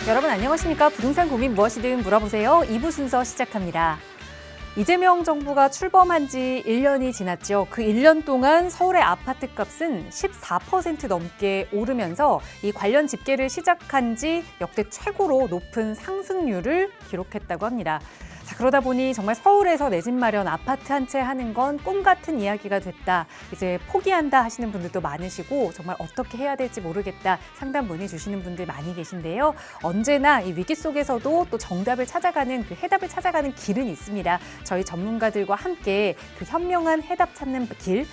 여러분 안녕하십니까? 부동산 고민 무엇이든 물어보세요. 2부 순서 시작합니다. 이재명 정부가 출범한 지 1년이 지났죠. 그 1년 동안 서울의 아파트 값은 14% 넘게 오르면서 이 관련 집계를 시작한 지 역대 최고로 높은 상승률을 기록했다고 합니다. 자, 그러다 보니 정말 서울에서 내 집 마련, 아파트 한 채 하는 건 꿈 같은 이야기가 됐다. 이제 포기한다 하시는 분들도 많으시고 정말 어떻게 해야 될지 모르겠다 상담 문의 주시는 분들 많이 계신데요. 언제나 이 위기 속에서도 또 정답을 찾아가는 그 해답을 찾아가는 길은 있습니다. 저희 전문가들과 함께 그 현명한 해답 찾는 길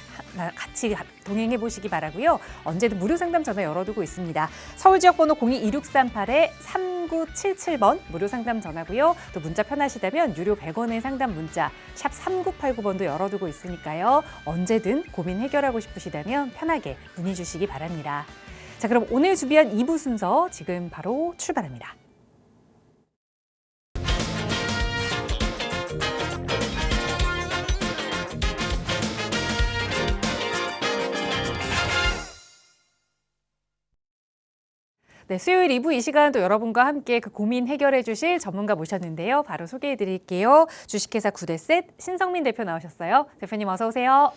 같이 동행해 보시기 바라고요. 언제든 무료 상담 전화 열어두고 있습니다. 서울 지역 번호 02-2388-3977번 무료 상담 전화고요. 또 문자 편하시다면 유료 100원의 상담 문자 샵 3989번도 열어두고 있으니까요. 언제든 고민 해결하고 싶으시다면 편하게 문의 주시기 바랍니다. 자, 그럼 오늘 준비한 2부 순서 지금 바로 출발합니다. 네, 수요일 2부 이 시간 또 여러분과 함께 그 고민 해결해 주실 전문가 모셨는데요. 바로 소개해 드릴게요. 주식회사 구대셋 신성민 대표 나오셨어요. 대표님 어서 오세요.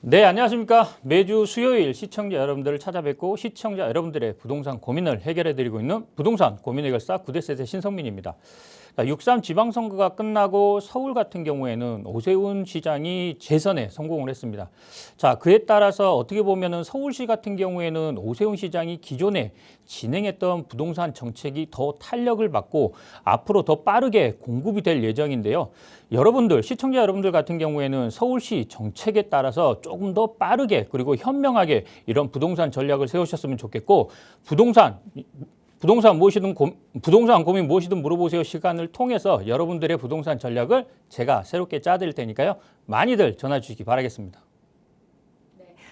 네, 안녕하십니까. 매주 수요일 시청자 여러분들을 찾아뵙고 시청자 여러분들의 부동산 고민을 해결해 드리고 있는 부동산 고민 해결사 구대셋의 신성민입니다. 6.3 지방선거가 끝나고 서울 같은 경우에는 오세훈 시장이 재선에 성공을 했습니다. 자, 그에 따라서 어떻게 보면은 서울시 같은 경우에는 오세훈 시장이 기존에 진행했던 부동산 정책이 더 탄력을 받고 앞으로 더 빠르게 공급이 될 예정인데요. 여러분들, 시청자 여러분들 같은 경우에는 서울시 정책에 따라서 조금 더 빠르게 그리고 현명하게 이런 부동산 전략을 세우셨으면 좋겠고 부동산 고민 무엇이든 물어보세요 시간을 통해서 여러분들의 부동산 전략을 제가 새롭게 짜드릴 테니까요. 많이들 전화 주시기 바라겠습니다.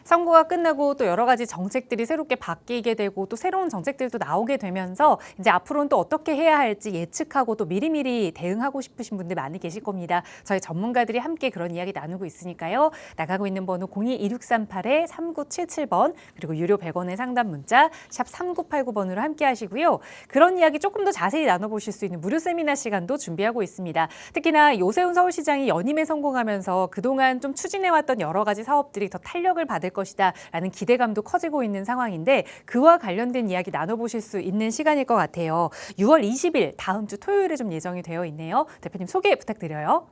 선거가 끝나고 또 여러 가지 정책들이 새롭게 바뀌게 되고 또 새로운 정책들도 나오게 되면서 이제 앞으로는 또 어떻게 해야 할지 예측하고 또 미리미리 대응하고 싶으신 분들 많이 계실 겁니다. 저희 전문가들이 함께 그런 이야기 나누고 있으니까요. 나가고 있는 번호 02-2638-3977번 그리고 유료 100원의 상담 문자 샵 3989번으로 함께 하시고요. 그런 이야기 조금 더 자세히 나눠보실 수 있는 무료 세미나 시간도 준비하고 있습니다. 특히나 오세훈 서울시장이 연임에 성공하면서 그동안 좀 추진해왔던 여러 가지 사업들이 더 탄력을 받을 것이다라는 기대감도 커지고 있는 상황인데 그와 관련된 이야기 나눠보실 수 있는 시간일 것 같아요. 6월 20일 다음 주 토요일에 좀 예정이 되어 있네요. 대표님 소개 부탁드려요.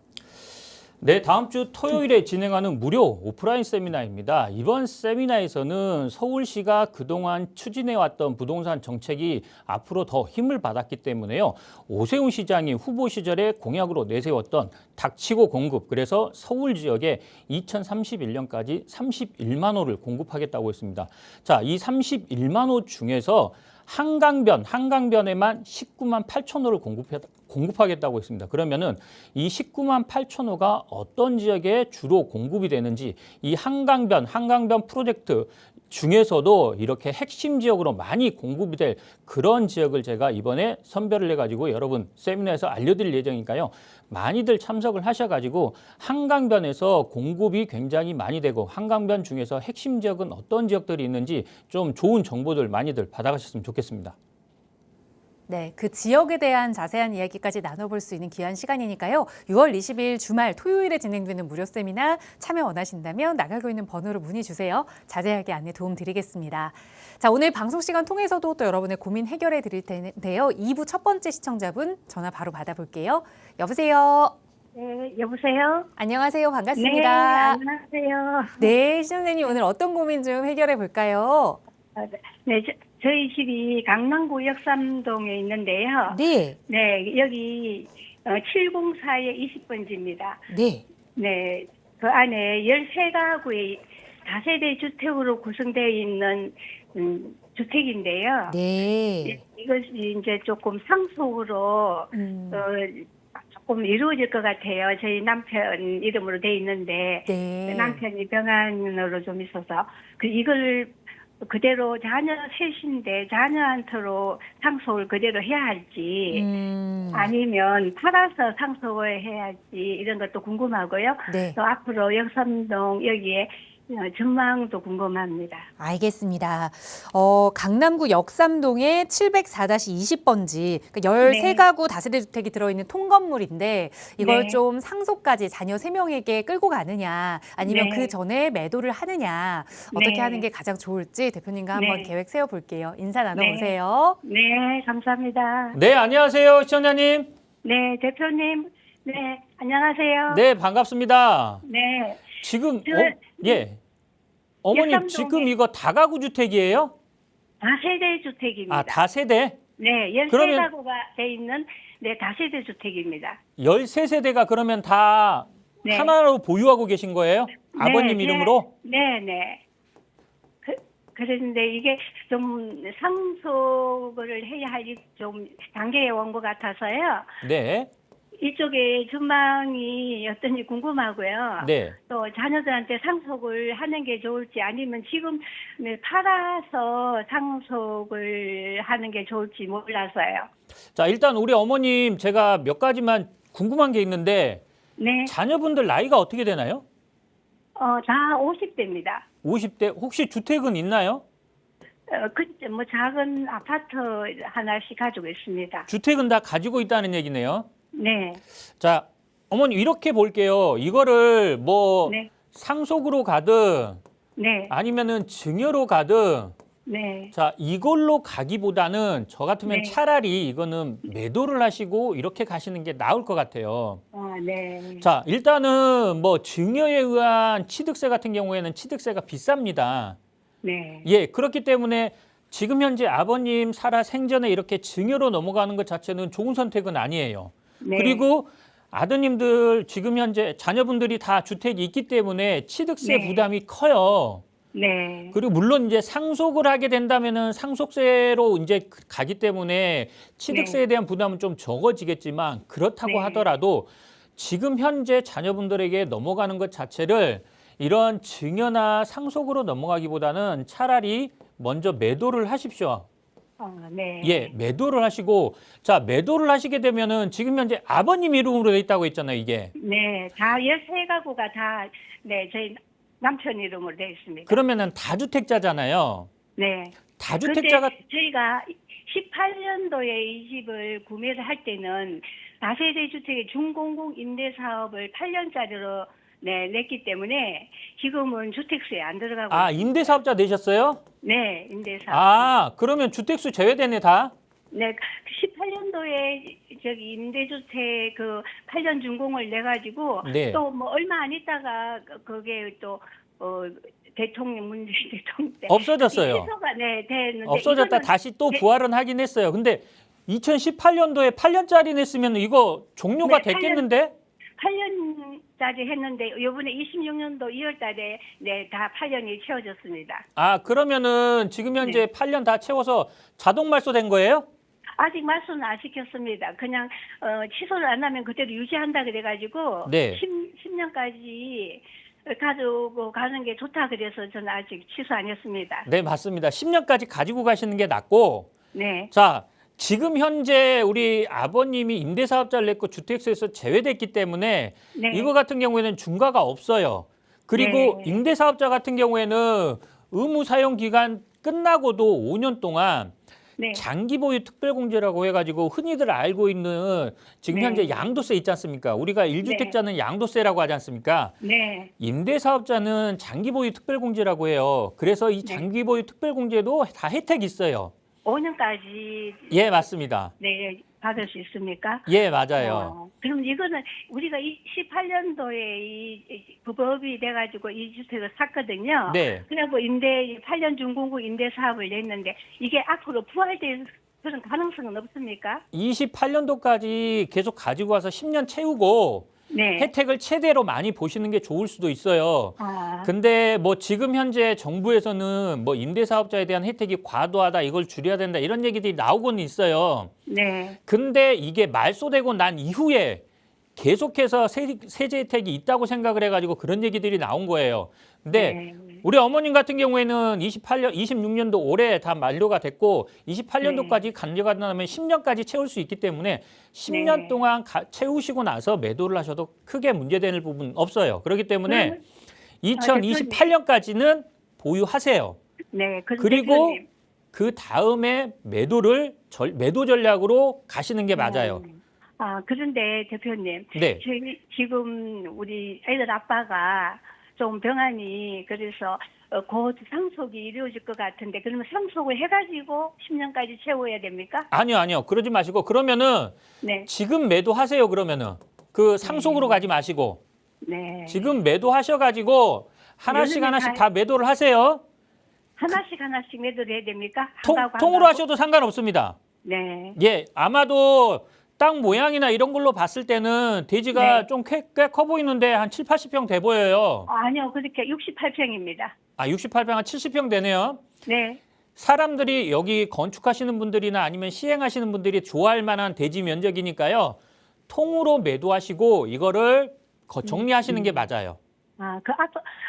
네, 다음 주 토요일에 진행하는 무료 오프라인 세미나입니다. 이번 세미나에서는 서울시가 그동안 추진해왔던 부동산 정책이 앞으로 더 힘을 받았기 때문에요. 오세훈 시장이 후보 시절에 공약으로 내세웠던 닥치고 공급, 그래서 서울 지역에 2031년까지 31만 호를 공급하겠다고 했습니다. 자, 이 31만 호 중에서 한강변에만 19만 8천 호를 공급하겠다고 했습니다. 그러면은 이 19만 8천 호가 어떤 지역에 주로 공급이 되는지 이 한강변 프로젝트 중에서도 이렇게 핵심 지역으로 많이 공급이 될 그런 지역을 제가 이번에 선별을 해가지고 여러분 세미나에서 알려드릴 예정이니까요. 많이들 참석을 하셔가지고 한강변에서 공급이 굉장히 많이 되고 한강변 중에서 핵심 지역은 어떤 지역들이 있는지 좀 좋은 정보들 많이들 받아가셨으면 좋겠습니다. 네, 그 지역에 대한 자세한 이야기까지 나눠볼 수 있는 귀한 시간이니까요. 6월 20일 주말 토요일에 진행되는 무료 세미나 참여 원하신다면 나가고 있는 번호로 문의 주세요. 자세하게 안내 도움 드리겠습니다. 자, 오늘 방송 시간 통해서도 또 여러분의 고민 해결해 드릴 텐데요. 2부 첫 번째 시청자분 전화 바로 받아볼게요. 여보세요. 네, 여보세요? 안녕하세요. 네, 반갑습니다. 안녕하세요. 네, 시청자님 오늘 어떤 고민 좀 해결해 볼까요? 네, 저희 집이 강남구 역삼동에 있는데요. 네. 네, 여기 704의 20번지입니다. 네. 네, 그 안에 13가구의 다세대 주택으로 구성되어 있는 주택인데요. 네. 이것이 이제 조금 상속으로 조금 이루어질 것 같아요. 저희 남편 이름으로 돼 있는데 네. 남편이 병환으로 좀 있어서 이걸 그대로 자녀 셋인데 자녀한테로 상속을 그대로 해야 할지 아니면 팔아서 상속을 해야 할지 이런 것도 궁금하고요. 네. 또 앞으로 역삼동 여기에 전망도 궁금합니다. 알겠습니다. 강남구 역삼동의 704-20번지, 그러니까 13가구 다세대 주택이 들어있는 통건물인데 이걸 네. 좀 상속까지 자녀 3명에게 끌고 가느냐 아니면 네. 그 전에 매도를 하느냐 어떻게 네. 하는 게 가장 좋을지 대표님과 네. 한번 계획 세워볼게요. 인사 나눠보세요. 네, 감사합니다. 네, 안녕하세요, 시청자님. 네, 대표님. 네, 안녕하세요. 네, 반갑습니다. 네. 지금 저- 어머님 역삼동에- 지금 이거 다가구 주택이에요? 다세대 주택입니다. 아, 다세대? 네, 그러면- 13가구가 돼 있는 다세대 주택입니다. 13세대가 그러면 다 네. 하나로 보유하고 계신 거예요? 아버님 네, 이름으로? 네, 네. 그런데 이게 좀 상속을 해야 할 좀 단계에 온 것 같아서요. 네. 이쪽에 전망이 어떤지 궁금하고요. 네. 또 자녀들한테 상속을 하는 게 좋을지 아니면 지금 팔아서 상속을 하는 게 좋을지 몰라서요. 자, 일단 우리 어머님 제가 몇 가지만 궁금한 게 있는데 네, 자녀분들 나이가 어떻게 되나요? 다 50대입니다. 50대 혹시 주택은 있나요? 작은 아파트 하나씩 가지고 있습니다. 주택은 다 가지고 있다는 얘기네요. 네, 자, 어머니 이렇게 볼게요. 이거를 뭐 네, 상속으로 가든 네, 아니면은 증여로 가든 네, 자, 이걸로 가기보다는 저 같으면 네. 차라리 이거는 매도를 하시고 이렇게 가시는 게 나을 것 같아요. 네, 자, 일단은 뭐 증여에 의한 취득세 같은 경우에는 취득세가 비쌉니다. 네, 예, 그렇기 때문에 지금 현재 아버님 살아 생전에 이렇게 증여로 넘어가는 것 자체는 좋은 선택은 아니에요. 네. 그리고 아드님들 지금 현재 자녀분들이 다 주택이 있기 때문에 취득세 네. 부담이 커요. 네, 그리고 물론 이제 상속을 하게 된다면은 상속세로 이제 가기 때문에 취득세에 대한 부담은 좀 적어지겠지만 그렇다고 네. 하더라도 지금 현재 자녀분들에게 넘어가는 것 자체를 이런 증여나 상속으로 넘어가기보다는 차라리 먼저 매도를 하십시오. 네. 예, 매도를 하시고 자, 매도를 하시게 되면은 지금 현재 아버님 이름으로 돼 있다고 했잖아요, 이게. 네, 다 13가구가 다, 저희 남편 이름으로 되어 있습니다. 그러면은 다주택자잖아요. 네. 다주택자가 근데 저희가 18년도에 이 집을 구매를 할 때는 다세대 주택의 준공공 임대 사업을 8년짜리로 냈기 때문에 지금은 주택수에 안 들어가고 아, 있습니다. 임대사업자 되셨어요? 네, 임대 사업. 아, 그러면 주택수 제외되네 다. 네, 18년도에 저기 임대주택 8년 준공을 내 가지고 네. 또 뭐 얼마 안 있다가 그게 또 대통령 문재인 대통령 때 없어졌어요. 취소가 됐는데 없어졌다 이거는 다시 또 네. 부활은 하긴 했어요. 근데 2018년도에 8년짜리 냈으면 이거 종료가 네, 됐겠는데? 8년짜리 했는데 이번에 26년도 2월 달에 다 8년이 채워졌습니다. 아, 그러면은 지금 현재 네. 8년 다 채워서 자동 말소된 거예요? 아직 말소는 안 시켰습니다. 그냥 취소를 안 하면 그대로 유지한다 그래가지고 네. 10년까지 가지고 가는 게 좋다 그래서 저는 아직 취소 안 했습니다. 네, 맞습니다. 10년까지 가지고 가시는 게 낫고 네, 자, 지금 현재 우리 아버님이 임대사업자를 냈고 주택수에서 제외됐기 때문에 네. 이거 같은 경우에는 중과가 없어요. 그리고 네. 임대사업자 같은 경우에는 의무 사용 기간 끝나고도 5년 동안 네, 장기 보유 특별공제라고 해가지고 흔히들 알고 있는 지금 네. 현재 양도세 있지 않습니까? 우리가 1주택자는 양도세라고 하지 않습니까? 네, 임대사업자는 장기 보유 특별공제라고 해요. 그래서 이 네. 장기 보유 특별공제도 다 혜택이 있어요. 5년까지 예, 맞습니다. 받을 수 있습니까? 예, 맞아요. 그럼 이거는 우리가 18년도에 이 법이 돼가지고 이 주택을 샀거든요. 네. 그래갖고 8년 준공고 임대 사업을 냈는데 이게 앞으로 부활될 그런 가능성은 없습니까? 28년도까지 계속 가지고 와서 10년 채우고 네. 혜택을 최대로 많이 보시는 게 좋을 수도 있어요. 근데 뭐 지금 현재 정부에서는 뭐 임대사업자에 대한 혜택이 과도하다, 이걸 줄여야 된다 이런 얘기들이 나오고는 있어요. 네. 근데 이게 말소되고 난 이후에 계속해서 세제 혜택이 있다고 생각을 해가지고 그런 얘기들이 나온 거예요. 근데 네. 우리 어머님 같은 경우에는 26년도 올해 다 만료가 됐고 28년도까지 간려가다면 10년까지 채울 수 있기 때문에 10년 네. 동안 채우시고 나서 매도를 하셔도 크게 문제되는 부분 없어요. 그렇기 때문에 대표님. 2028년까지는 보유하세요. 네, 그리고 대표님. 그 다음에 매도 전략으로 가시는 게 맞아요. 그런데 대표님, 네. 저희 지금 우리 애들 아빠가 좀 병환이 그래서 곧 상속이 이루어질 것 같은데 그러면 상속을 해가지고 10년까지 채워야 됩니까? 아니요. 그러지 마시고 그러면은 네, 지금 매도하세요. 그러면은 그 상속으로 가지 마시고 네. 지금 매도하셔가지고 하나씩 요즘에 하나씩 다 매도를 하세요. 하나씩 매도를 해야 됩니까? 한 가구, 한 통으로 가구? 하셔도 상관없습니다. 네, 예, 아마도 땅 모양이나 이런 걸로 봤을 때는 대지가 네. 좀 꽤 커 보이는데 한 7, 80평 돼 보여요. 아니요, 그렇게 68평입니다. 68평 한 70평 되네요. 네, 사람들이 여기 건축하시는 분들이나 아니면 시행하시는 분들이 좋아할 만한 대지 면적이니까요. 통으로 매도하시고 이거를 정리하시는 게 맞아요. 그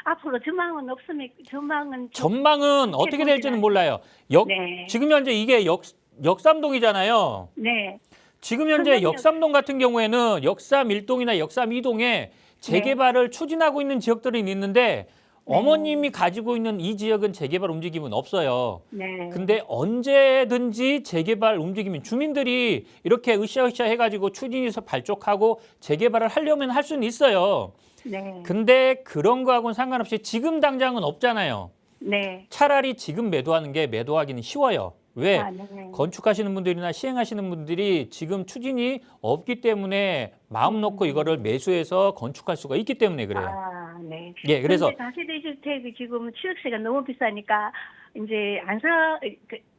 앞으로 전망은 없습니까? 전망은 전망은 어떻게 될지는 몰라요. 네. 지금 현재 이게 역삼동이잖아요. 네, 지금 현재 역삼동 같은 경우에는 역삼 1동이나 역삼 2동에 재개발을 추진하고 있는 지역들이 있는데 어머님이 가지고 있는 이 지역은 재개발 움직임은 없어요. 네. 근데 언제든지 재개발 움직임이 주민들이 이렇게 으쌰으쌰 해가지고 추진해서 발족하고 재개발을 하려면 할 수는 있어요. 네, 근데 그런 거하고는 상관없이 지금 당장은 없잖아요. 네. 차라리 지금 매도하는 게 매도하기는 쉬워요. 왜? 네. 건축하시는 분들이나 시행하시는 분들이 지금 추진이 없기 때문에 마음 놓고 이거를 매수해서 건축할 수가 있기 때문에 그래요. 네. 예, 그래서 다세대 주택이 지금 취득세가 너무 비싸니까 이제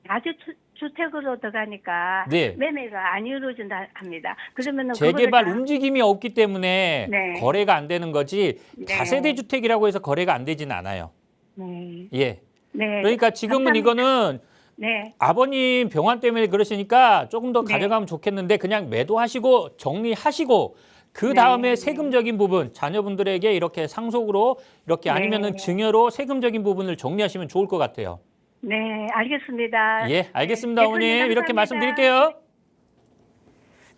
다주택으로 들어가니까 네. 매매가 안 이루어진다 합니다. 그러면은 재개발 그거를 다- 움직임이 없기 때문에 네. 거래가 안 되는 거지 네. 다세대 주택이라고 해서 거래가 안 되지는 않아요. 네. 예. 네. 그러니까 지금은 감사합니다. 이거는 네. 아버님 병환 때문에 그러시니까 조금 더 네. 가져가면 좋겠는데 그냥 매도하시고 정리하시고 그 다음에 네. 세금적인 부분 자녀분들에게 이렇게 상속으로 이렇게 아니면은 네. 증여로 세금적인 부분을 정리하시면 좋을 것 같아요. 네, 알겠습니다. 예, 알겠습니다, 네, 어머님. 대표님, 이렇게 감사합니다. 말씀드릴게요.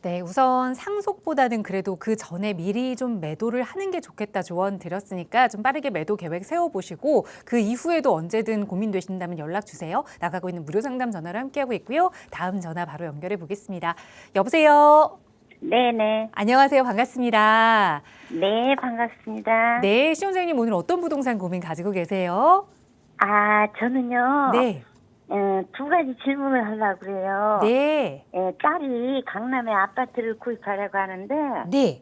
네, 우선 상속보다는 그래도 그 전에 미리 좀 매도를 하는 게 좋겠다 조언 드렸으니까 좀 빠르게 매도 계획 세워보시고 그 이후에도 언제든 고민되신다면 연락 주세요. 나가고 있는 무료 상담 전화로 함께하고 있고요. 다음 전화 바로 연결해 보겠습니다. 여보세요. 네네. 안녕하세요. 반갑습니다. 네, 반갑습니다. 네, 시원장님 오늘 어떤 부동산 고민 가지고 계세요? 저는요. 네, 두 가지 질문을 하려고 그래요. 네, 딸이 강남에 아파트를 구입하려고 하는데, 네,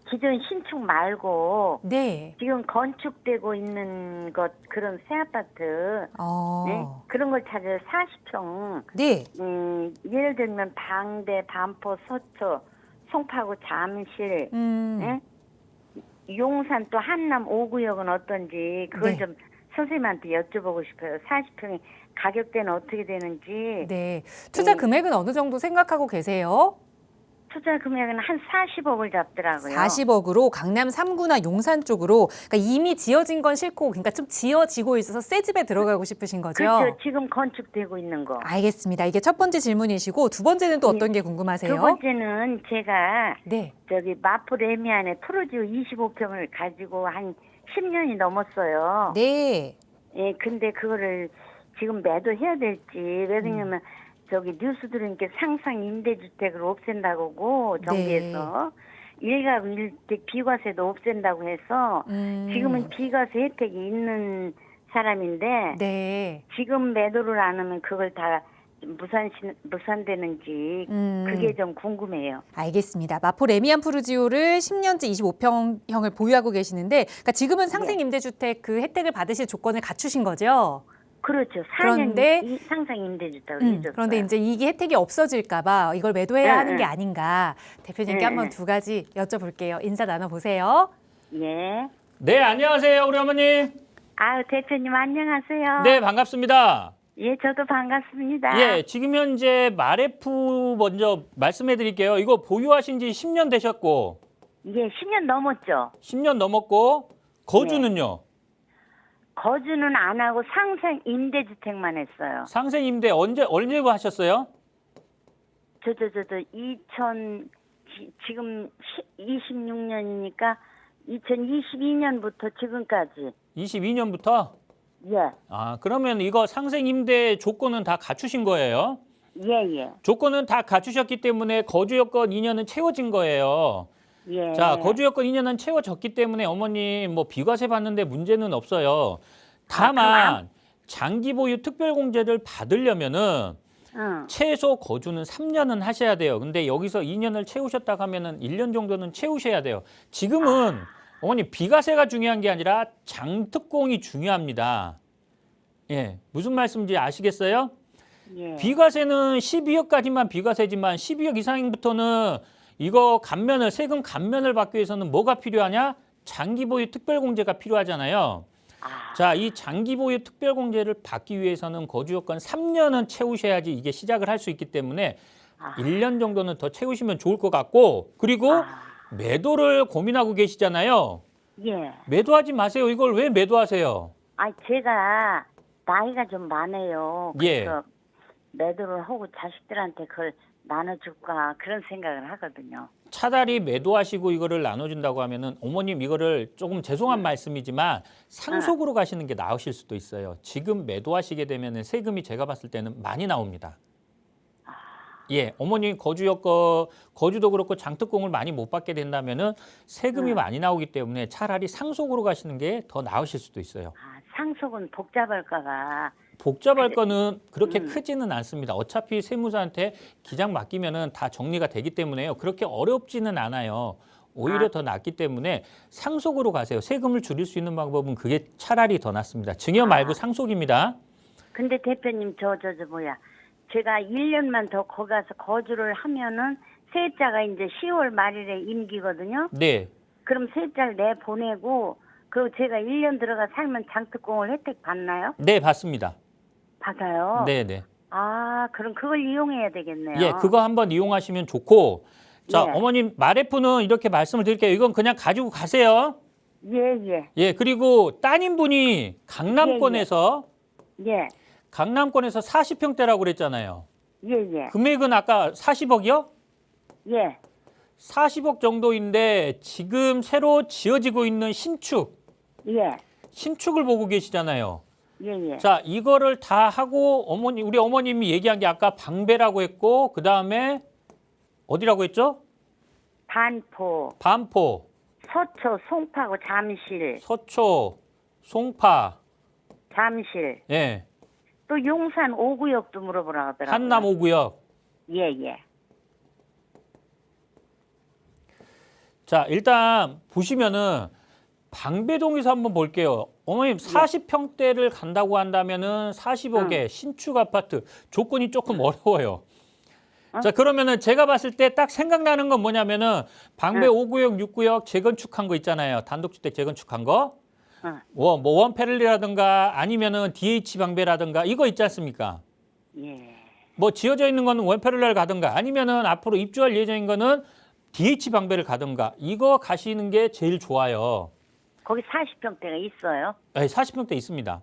기존 신축 말고, 네. 지금 건축되고 있는 그런 새 아파트, 네? 그런 걸 찾아서 40평, 네, 예를 들면 방대, 반포, 서초, 송파구, 잠실, 네? 용산 또 한남 5구역은 어떤지 그걸 네. 좀 선생님한테 여쭤보고 싶어요. 40평이 가격대는 어떻게 되는지. 네. 투자 금액은 어느 정도 생각하고 계세요? 투자 금액은 한 40억을 잡더라고요. 40억으로 강남 3구나 용산 쪽으로 그러니까 이미 지어진 건 싫고 그러니까 좀 지어지고 있어서 새 집에 들어가고 싶으신 거죠? 그렇죠. 지금 건축되고 있는 거. 알겠습니다. 이게 첫 번째 질문이시고 두 번째는 또 어떤 게 궁금하세요? 두 번째는 제가 네. 저기 마포 레미안에 프로지오 25평을 가지고 한 10년이 넘었어요. 네. 예, 근데 그거를 지금 매도해야 될지 왜냐면 저기 뉴스 들으니까 상상 임대주택을 없앤다고 정부에서 일가구 일택 비과세도 없앤다고 해서 지금은 비과세 혜택이 있는 사람인데 네. 지금 매도를 안 하면 그걸 다 무산되는지 그게 좀 궁금해요. 알겠습니다. 마포 레미안 푸르지오를 10년째 25평형을 보유하고 계시는데 그러니까 지금은 상생 임대주택 그 혜택을 받으실 조건을 갖추신 거죠? 그렇죠. 4년 그런데 상상 임대주택을 해줬어요. 그런데 이제 이게 혜택이 없어질까 봐 이걸 매도해야 하는 게 아닌가. 대표님께 네, 한번 네. 두 가지 여쭤볼게요. 인사 나눠보세요. 예. 네, 안녕하세요, 우리 어머님. 대표님 안녕하세요. 네, 반갑습니다. 예, 저도 반갑습니다. 예, 지금 현재 마레프 먼저 말씀해 드릴게요. 이거 보유하신 지 10년 되셨고, 예, 10년 넘었죠. 10년 넘었고, 거주는요? 거주는 안 하고 상생 임대주택만 했어요. 상생 임대 언제 하셨어요? 지금 26년이니까 2022년부터 지금까지. 22년부터? 예, 아, 그러면 이거 상생 임대 조건은 다 갖추신 거예요? 예, 예, 조건은 다 갖추셨기 때문에 거주 여건 2년은 채워진 거예요. 예. 자, 거주 여건 2년은 채워졌기 때문에 어머님 뭐 비과세 받는데 문제는 없어요. 다만 장기 보유 특별 공제를 받으려면은 응. 최소 거주는 3년은 하셔야 돼요. 근데 여기서 2년을 채우셨다고 하면은 1년 정도는 채우셔야 돼요. 지금은 어머니 비과세가 중요한 게 아니라 장특공이 중요합니다. 예, 무슨 말씀인지 아시겠어요? 예. 비과세는 12억까지만 비과세지만 12억 이상부터는 이거 감면을 세금 감면을 받기 위해서는 뭐가 필요하냐? 장기 보유 특별 공제가 필요하잖아요. 자, 이 장기 보유 특별 공제를 받기 위해서는 거주 여건 3년은 채우셔야지 이게 시작을 할 수 있기 때문에 1년 정도는 더 채우시면 좋을 것 같고, 그리고 매도를 고민하고 계시잖아요. 예. 매도하지 마세요. 이걸 왜 매도하세요? 아, 제가 나이가 좀 많아요. 예. 그래서 매도를 하고 자식들한테 그걸 나눠줄까 그런 생각을 하거든요. 차라리 매도하시고 이거를 나눠준다고 하면은 어머님 이거를 조금 죄송한 말씀이지만 상속으로 가시는 게 나으실 수도 있어요. 지금 매도하시게 되면은 세금이 제가 봤을 때는 많이 나옵니다. 예, 어머님 거주 여건 거주도 그렇고 장특공을 많이 못 받게 된다면은 세금이 많이 나오기 때문에 차라리 상속으로 가시는 게 더 나으실 수도 있어요. 아, 상속은 복잡할까봐. 복잡할 거는 그렇게 크지는 않습니다. 어차피 세무사한테 기장 맡기면은 다 정리가 되기 때문에요. 그렇게 어렵지는 않아요. 오히려 더 낫기 때문에 상속으로 가세요. 세금을 줄일 수 있는 방법은 그게 차라리 더 낫습니다. 증여 말고 상속입니다. 근데 대표님 뭐야. 제가 1년만 더 거기 가서 거주를 하면은 세입자가 이제 10월 말일에 임기거든요. 네. 그럼 세입자를 내보내고 그리고 제가 1년 들어가 살면 장특공을 혜택 받나요? 네, 받습니다. 받아요. 네, 네. 아, 그럼 그걸 이용해야 되겠네요. 예, 그거 한번 이용하시면 좋고. 자, 예. 어머님 말해프는 이렇게 말씀을 드릴게요. 이건 그냥 가지고 가세요. 예, 예. 예, 그리고 따님분이 강남권에서 예. 강남권에서 40평대라고 그랬잖아요. 예, 예. 금액은 아까 40억이요? 예. 40억 정도인데 지금 새로 지어지고 있는 예. 신축을 보고 계시잖아요. 예, 예. 자, 이거를 다 하고 우리 어머님이 얘기한 게 아까 방배라고 했고 그다음에 어디라고 했죠? 반포, 반포, 서초, 송파구 잠실, 서초, 송파, 잠실. 예, 또 용산 5구역도 물어보라 하더라고요. 한남 5구역. 예, 예. 자, 일단 보시면은 방배동에서 한번 볼게요. 어머님 40평대를 간다고 한다면은 40억에 신축 아파트 조건이 조금 어려워요. 자, 그러면은 제가 봤을 때 딱 생각나는 건 뭐냐면은 방배 5구역, 6구역 재건축한 거 있잖아요. 단독주택 재건축한 거. 뭐 원패럴리라든가 아니면은 DH 방배라든가 이거 있지 않습니까? 예. 뭐 지어져 있는 거는 원패럴리를 가든가 아니면은 앞으로 입주할 예정인 거는 DH 방배를 가든가 이거 가시는 게 제일 좋아요. 거기 40평대가 있어요? 네, 40평대 있습니다.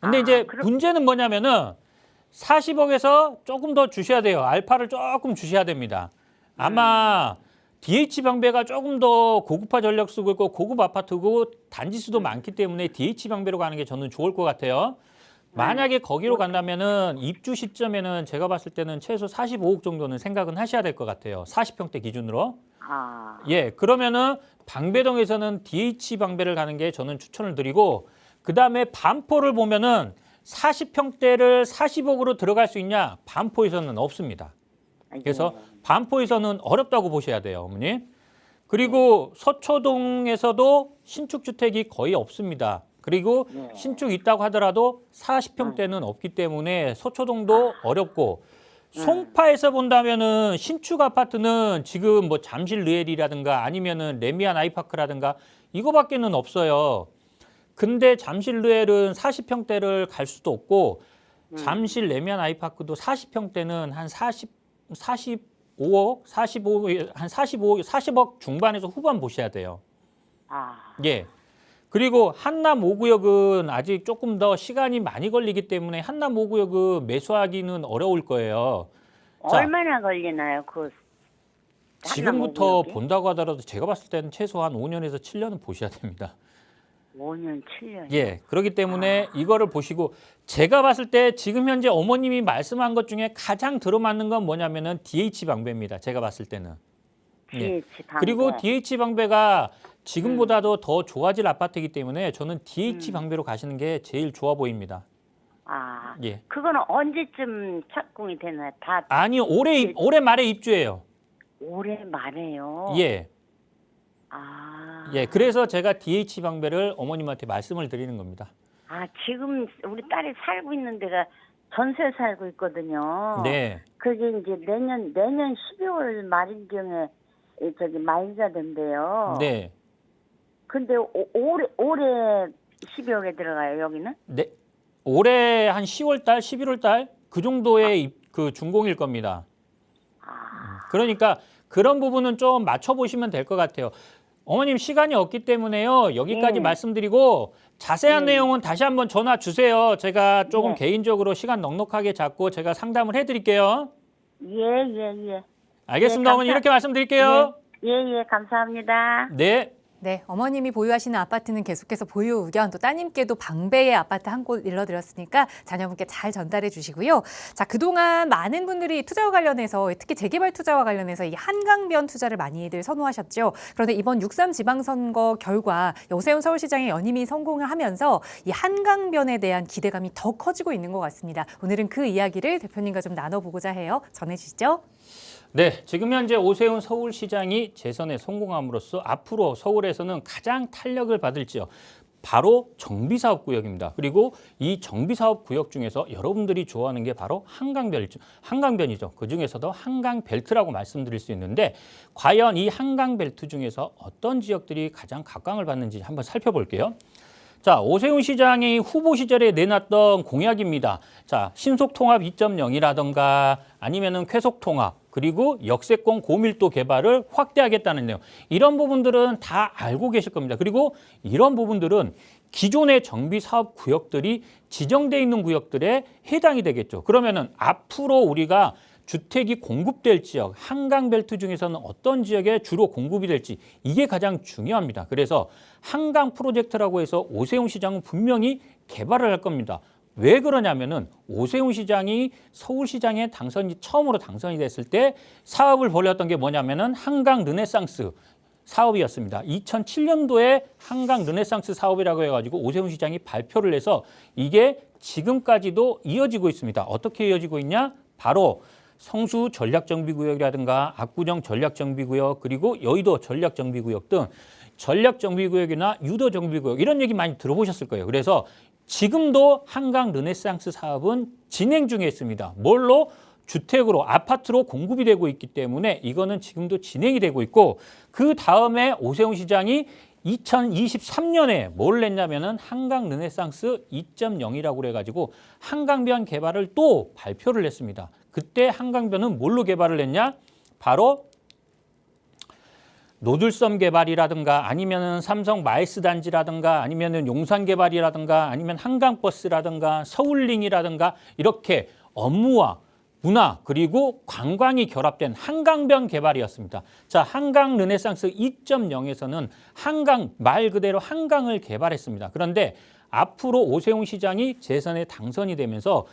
근데 아, 이제 그럼- 문제는 뭐냐면은 40억에서 조금 더 주셔야 돼요. 알파를 조금 주셔야 됩니다. 아마 DH 방배가 조금 더 고급화 전략 쓰고 있고 고급 아파트고 단지 수도 많기 때문에 DH 방배로 가는 게 저는 좋을 것 같아요. 만약에 거기로 간다면은 입주 시점에는 제가 봤을 때는 최소 45억 정도는 생각은 하셔야 될 것 같아요. 40평대 기준으로. 아. 예, 그러면은 방배동에서는 DH 방배를 가는 게 저는 추천을 드리고 그다음에 반포를 보면은 40평대를 40억으로 들어갈 수 있냐? 반포에서는 없습니다. 그래서 반포에서는 어렵다고 보셔야 돼요, 어머니. 그리고 서초동에서도 신축 주택이 거의 없습니다. 그리고 신축 있다고 하더라도 40평대는 없기 때문에 서초동도 어렵고 송파에서 본다면은 신축 아파트는 지금 뭐 잠실 르엘이라든가 아니면은 레미안 아이파크라든가 이거밖에는 없어요. 근데 잠실 르엘은 40평대를 갈 수도 없고 잠실 레미안 아이파크도 40평대는 한 45억, 40억 중반에서 후반 보셔야 돼요. 아. 예. 그리고 한남 5구역은 아직 조금 더 시간이 많이 걸리기 때문에 한남 5구역은 매수하기는 어려울 거예요. 자, 얼마나 걸리나요? 그 지금부터 본다고 하더라도 제가 봤을 때는 최소한 5년에서 7년은 보셔야 됩니다. 5년, 7년. 예, 그렇기 때문에 이거를 보시고 제가 봤을 때 지금 현재 어머님이 말씀한 것 중에 가장 들어맞는 건 뭐냐면은 DH 방배입니다. 제가 봤을 때는. 예. DH 방배. 그리고 DH 방배가 지금보다도 더 좋아질 아파트이기 때문에 저는 DH 방배로 가시는 게 제일 좋아 보입니다. 아, 예. 그거는 언제쯤 착공이 되나요? 다 아니 올해 말에 입주해요. 올해 말에요. 예. 아. 예. 그래서 제가 DH 방배를 어머님한테 말씀을 드리는 겁니다. 아, 지금 우리 딸이 살고 있는 데가 전세 살고 있거든요. 네. 그게 이제 내년 12월 말인경에 저기 만기가 된대요. 네. 근데 올해 12월에 들어가요, 여기는? 네. 올해 한 10월 달, 11월 달 그 정도의 그 준공일 겁니다. 그러니까 그런 부분은 좀 맞춰 보시면 될 것 같아요. 어머님 시간이 없기 때문에요. 여기까지 네. 말씀드리고 자세한 내용은 다시 한번 전화 주세요. 제가 조금 네. 개인적으로 시간 넉넉하게 잡고 제가 상담을 해드릴게요. 예. 알겠습니다. 네, 어머니 이렇게 말씀드릴게요. 예, 감사합니다. 네. 네, 어머님이 보유하시는 아파트는 계속해서 보유 의견, 또 따님께도 방배의 아파트 한 곳 일러드렸으니까 자녀분께 잘 전달해 주시고요. 자, 그동안 많은 분들이 투자와 관련해서, 특히 재개발 투자와 관련해서 이 한강변 투자를 많이들 선호하셨죠. 그런데 이번 6.3 지방선거 결과 오세훈 서울시장의 연임이 성공을 하면서 이 한강변에 대한 기대감이 더 커지고 있는 것 같습니다. 오늘은 그 이야기를 대표님과 좀 나눠보고자 해요. 전해주시죠. 네, 지금 현재 오세훈 서울시장이 재선에 성공함으로써 앞으로 서울에서는 가장 탄력을 받을 지역, 바로 정비사업구역입니다. 그리고 이 정비사업구역 중에서 여러분들이 좋아하는 게 바로 한강변이죠. 그중에서도 한강벨트라고 말씀드릴 수 있는데 과연 이 한강벨트 중에서 어떤 지역들이 가장 각광을 받는지 한번 살펴볼게요. 자, 오세훈 시장이 후보 시절에 내놨던 공약입니다. 자, 신속통합 2.0이라던가 아니면은 쾌속통합, 그리고 역세권 고밀도 개발을 확대하겠다는 내용. 이런 부분들은 다 알고 계실 겁니다. 그리고 이런 부분들은 기존의 정비 사업 구역들이 지정돼 있는 구역들에 해당이 되겠죠. 그러면은 앞으로 우리가 주택이 공급될 지역, 한강벨트 중에서는 어떤 지역에 주로 공급이 될지 이게 가장 중요합니다. 그래서 한강 프로젝트라고 해서 오세훈 시장은 분명히 개발을 할 겁니다. 왜 그러냐면은 오세훈 시장이 서울시장에 처음으로 당선이 됐을 때 사업을 벌였던 게 뭐냐면은 한강 르네상스 사업이었습니다. 2007년도에 한강 르네상스 사업이라고 해가지고 오세훈 시장이 발표를 해서 이게 지금까지도 이어지고 있습니다. 어떻게 이어지고 있냐? 바로 성수 전략정비구역이라든가 압구정 전략정비구역, 그리고 여의도 전략정비구역 등 전략정비구역이나 유도정비구역 이런 얘기 많이 들어보셨을 거예요. 그래서 지금도 한강 르네상스 사업은 진행 중에 있습니다. 뭘로? 주택으로, 아파트로 공급이 되고 있기 때문에 이거는 지금도 진행이 되고 있고, 그 다음에 오세훈 시장이 2023년에 뭘 냈냐면은 한강 르네상스 2.0이라고 그래가지고 한강변 개발을 또 발표를 했습니다. 그때 한강변은 뭘로 개발을 했냐? 바로 노들섬 개발이라든가 아니면은 삼성 마이스 단지라든가 아니면은 용산 개발이라든가 아니면 한강버스라든가 서울링이라든가 이렇게 업무와 문화 그리고 관광이 결합된 한강변 개발이었습니다. 자, 한강 르네상스 2.0에서는 한강 말 그대로 한강을 개발했습니다. 그런데 앞으로 오세훈 시장이 재선에 당선이 되면서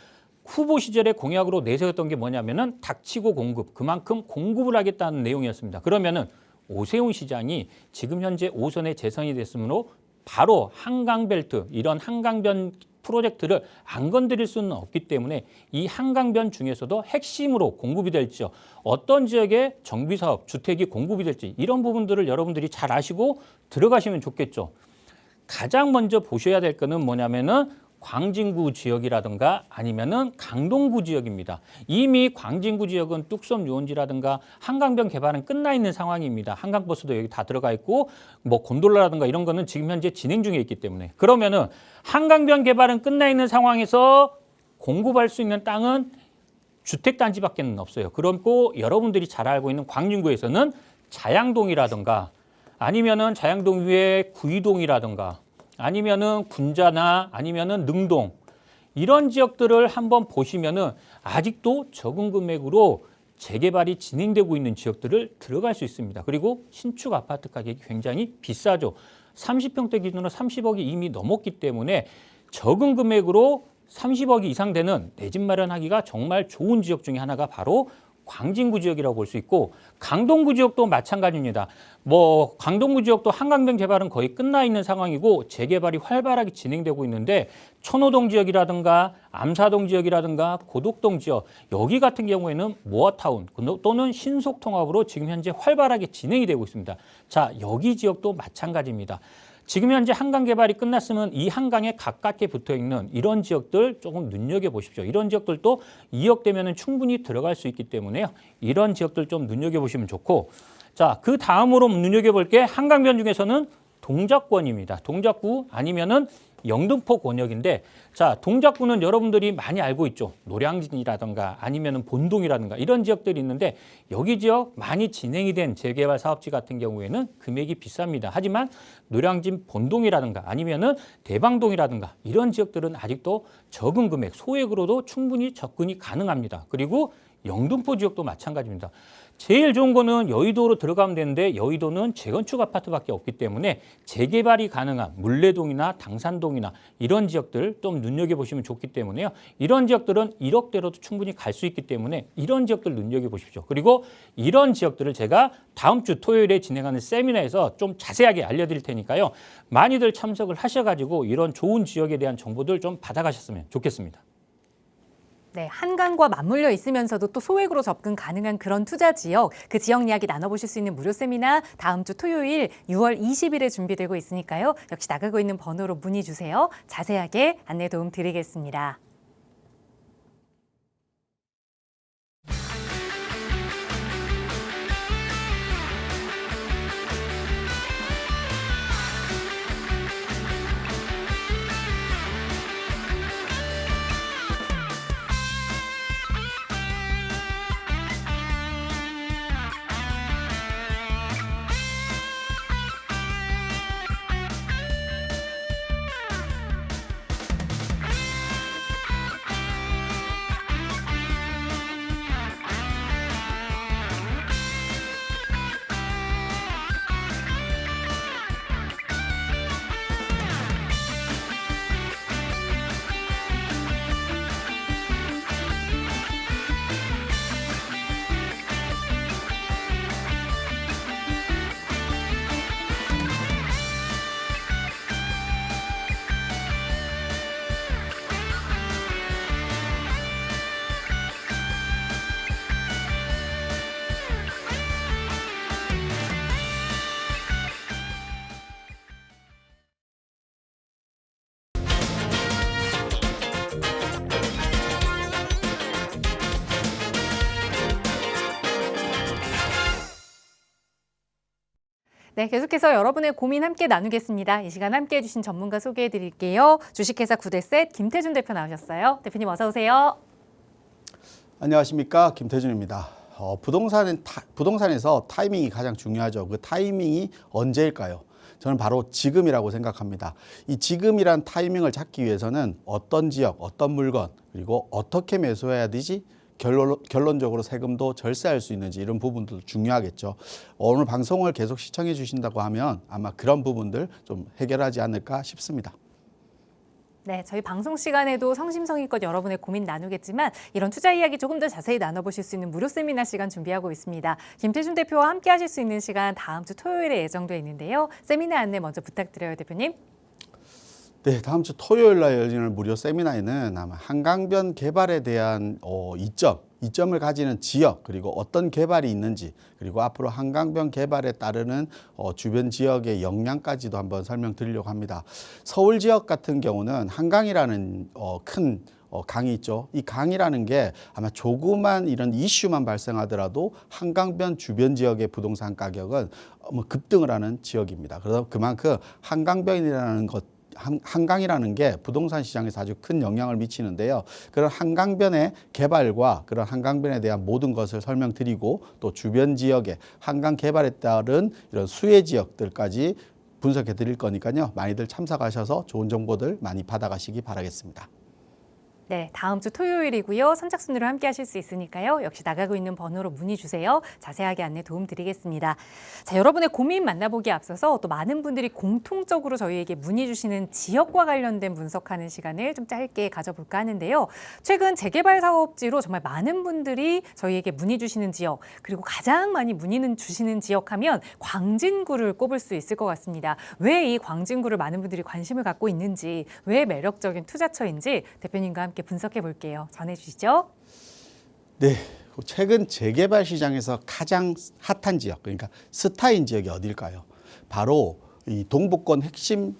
후보 시절에 공약으로 내세웠던 게 뭐냐면은 닥치고 공급, 그만큼 공급을 하겠다는 내용이었습니다. 그러면은 오세훈 시장이 지금 현재 5선에 재선이 됐으므로 바로 한강벨트, 이런 한강변 프로젝트를 안 건드릴 수는 없기 때문에 이 한강변 중에서도 핵심으로 공급이 될지, 어떤 지역에 정비사업, 주택이 공급이 될지 이런 부분들을 여러분들이 잘 아시고 들어가시면 좋겠죠. 가장 먼저 보셔야 될 거는 뭐냐면은 광진구 지역이라든가 아니면은 강동구 지역입니다. 이미 광진구 지역은 뚝섬 유원지라든가 한강변 개발은 끝나 있는 상황입니다. 한강버스도 여기 다 들어가 있고 뭐 곤돌라라든가 이런 거는 지금 현재 진행 중에 있기 때문에, 그러면은 한강변 개발은 끝나 있는 상황에서 공급할 수 있는 땅은 주택단지밖에 없어요. 그렇고 여러분들이 잘 알고 있는 광진구에서는 자양동이라든가 아니면은 자양동 위에 구이동이라든가 아니면은 군자나 아니면은 능동 이런 지역들을 한번 보시면은 아직도 적은 금액으로 재개발이 진행되고 있는 지역들을 들어갈 수 있습니다. 그리고 신축 아파트 가격이 굉장히 비싸죠. 30평대 기준으로 30억이 이미 넘었기 때문에 적은 금액으로 30억이 이상 되는 내 집 마련하기가 정말 좋은 지역 중에 하나가 바로 광진구 지역이라고 볼 수 있고, 강동구 지역도 마찬가지입니다. 강동구 지역도 한강변 개발은 거의 끝나 있는 상황이고 재개발이 활발하게 진행되고 있는데, 천호동 지역이라든가 암사동 지역이라든가 고덕동 지역, 여기 같은 경우에는 모아타운 또는 신속통합으로 지금 현재 활발하게 진행이 되고 있습니다. 자, 여기 지역도 마찬가지입니다. 지금 현재 한강 개발이 끝났으면 이 한강에 가깝게 붙어 있는 이런 지역들 조금 눈여겨보십시오. 이런 지역들도 2억 되면 충분히 들어갈 수 있기 때문에요. 이런 지역들 좀 눈여겨보시면 좋고, 자, 그 다음으로 눈여겨볼 게 한강변 중에서는 동작권입니다. 동작구 아니면은 영등포 권역인데, 자, 동작구는 여러분들이 많이 알고 있죠. 노량진이라든가 아니면은 본동이라든가 이런 지역들이 있는데, 여기 지역 많이 진행이 된 재개발 사업지 같은 경우에는 금액이 비쌉니다. 하지만 노량진 본동이라든가 아니면은 대방동이라든가 이런 지역들은 아직도 적은 금액, 소액으로도 충분히 접근이 가능합니다. 그리고 영등포 지역도 마찬가지입니다. 제일 좋은 거는 여의도로 들어가면 되는데, 여의도는 재건축 아파트밖에 없기 때문에 재개발이 가능한 물레동이나 당산동이나 이런 지역들 좀 눈여겨보시면 좋기 때문에요. 이런 지역들은 1억대로도 충분히 갈 수 있기 때문에 이런 지역들 눈여겨보십시오. 그리고 이런 지역들을 제가 다음 주 토요일에 진행하는 세미나에서 좀 자세하게 알려드릴 테니까요. 많이들 참석을 하셔가지고 이런 좋은 지역에 대한 정보들 좀 받아가셨으면 좋겠습니다. 네, 한강과 맞물려 있으면서도 또 소액으로 접근 가능한 그런 투자 지역, 그 지역 이야기 나눠보실 수 있는 무료 세미나 다음 주 토요일 6월 20일에 준비되고 있으니까요. 역시 나가고 있는 번호로 문의 주세요. 자세하게 안내 도움 드리겠습니다. 네, 계속해서 여러분의 고민 함께 나누겠습니다. 이 시간 함께 해주신 전문가 소개해 드릴게요. 주식회사 구대셋 김태준 대표 나오셨어요. 대표님 어서 오세요. 안녕하십니까, 김태준입니다. 부동산에서 타이밍이 가장 중요하죠. 그 타이밍이 언제일까요? 저는 바로 지금이라고 생각합니다. 이 지금이란 타이밍을 찾기 위해서는 어떤 지역, 어떤 물건, 그리고 어떻게 매수해야 되지? 결론적으로 세금도 절세할 수 있는지 이런 부분도 중요하겠죠. 오늘 방송을 계속 시청해 주신다고 하면 아마 그런 부분들 좀 해결하지 않을까 싶습니다. 네, 저희 방송 시간에도 성심성의껏 여러분의 고민 나누겠지만 이런 투자 이야기 조금 더 자세히 나눠보실 수 있는 무료 세미나 시간 준비하고 있습니다. 김태준 대표와 함께 하실 수 있는 시간 다음 주 토요일에 예정되어 있는데요. 세미나 안내 먼저 부탁드려요, 대표님. 네, 다음 주 토요일 날 열리는 무료 세미나에는 아마 한강변 개발에 대한 이점을 가지는 지역, 그리고 어떤 개발이 있는지, 그리고 앞으로 한강변 개발에 따르는 주변 지역의 영향까지도 한번 설명드리려고 합니다. 서울 지역 같은 경우는 한강이라는 큰 강이 있죠. 이 강이라는 게 아마 조그만 이런 이슈만 발생하더라도 한강변 주변 지역의 부동산 가격은 급등을 하는 지역입니다. 그래서 그만큼 한강이라는 게 부동산 시장에서 아주 큰 영향을 미치는데요. 그런 한강변의 개발과 그런 한강변에 대한 모든 것을 설명드리고 또 주변 지역의 한강 개발에 따른 이런 수혜 지역들까지 분석해 드릴 거니까요. 많이들 참석하셔서 좋은 정보들 많이 받아가시기 바라겠습니다. 네, 다음 주 토요일이고요. 선착순으로 함께 하실 수 있으니까요. 역시 나가고 있는 번호로 문의 주세요. 자세하게 안내 도움 드리겠습니다. 자, 여러분의 고민 만나보기에 앞서서 또 많은 분들이 공통적으로 저희에게 문의 주시는 지역과 관련된 분석하는 시간을 좀 짧게 가져볼까 하는데요. 최근 재개발 사업지로 정말 많은 분들이 저희에게 문의 주시는 지역, 그리고 가장 많이 문의는 주시는 지역 하면 광진구를 꼽을 수 있을 것 같습니다. 왜 이 광진구를 많은 분들이 관심을 갖고 있는지, 왜 매력적인 투자처인지 대표님과 함께 분석해 볼게요. 전해주시죠. 네, 최근 재개발 시장에서 가장 핫한 지역, 그러니까 스타인 지역이 어딜까요? 바로 이 동부권 핵심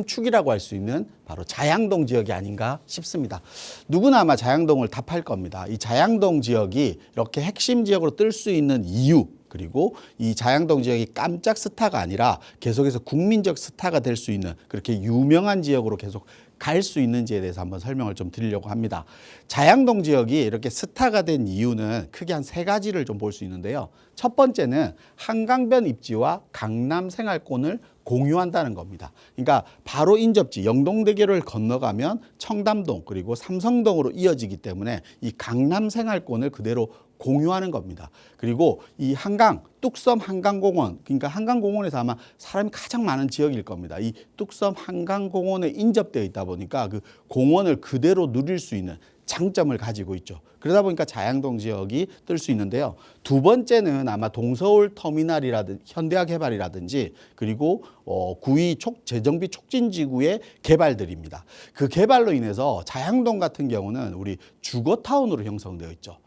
축이라고 할 수 있는 바로 자양동 지역이 아닌가 싶습니다. 누구나 아마 자양동을 답할 겁니다. 이 자양동 지역이 이렇게 핵심 지역으로 뜰 수 있는 이유, 그리고 이 자양동 지역이 깜짝 스타가 아니라 계속해서 국민적 스타가 될 수 있는 그렇게 유명한 지역으로 계속 갈 수 있는지에 대해서 한번 설명을 좀 드리려고 합니다. 자양동 지역이 이렇게 스타가 된 이유는 크게 한 3가지를 좀 볼 수 있는데요. 첫 번째는 한강변 입지와 강남 생활권을 공유한다는 겁니다. 그러니까 바로 인접지 영동대교를 건너가면 청담동 그리고 삼성동으로 이어지기 때문에 이 강남 생활권을 그대로 공유하는 겁니다. 그리고 이 한강, 뚝섬 한강공원, 그러니까 한강공원에서 아마 사람이 가장 많은 지역일 겁니다. 이 뚝섬 한강공원에 인접되어 있다 보니까 그 공원을 그대로 누릴 수 있는 장점을 가지고 있죠. 그러다 보니까 자양동 지역이 뜰 수 있는데요. 두 번째는 아마 동서울 터미널이라든지 현대화개발이라든지 그리고 구의 재정비 촉진지구의 개발들입니다. 그 개발로 인해서 자양동 같은 경우는 우리 주거타운으로 형성되어 있죠.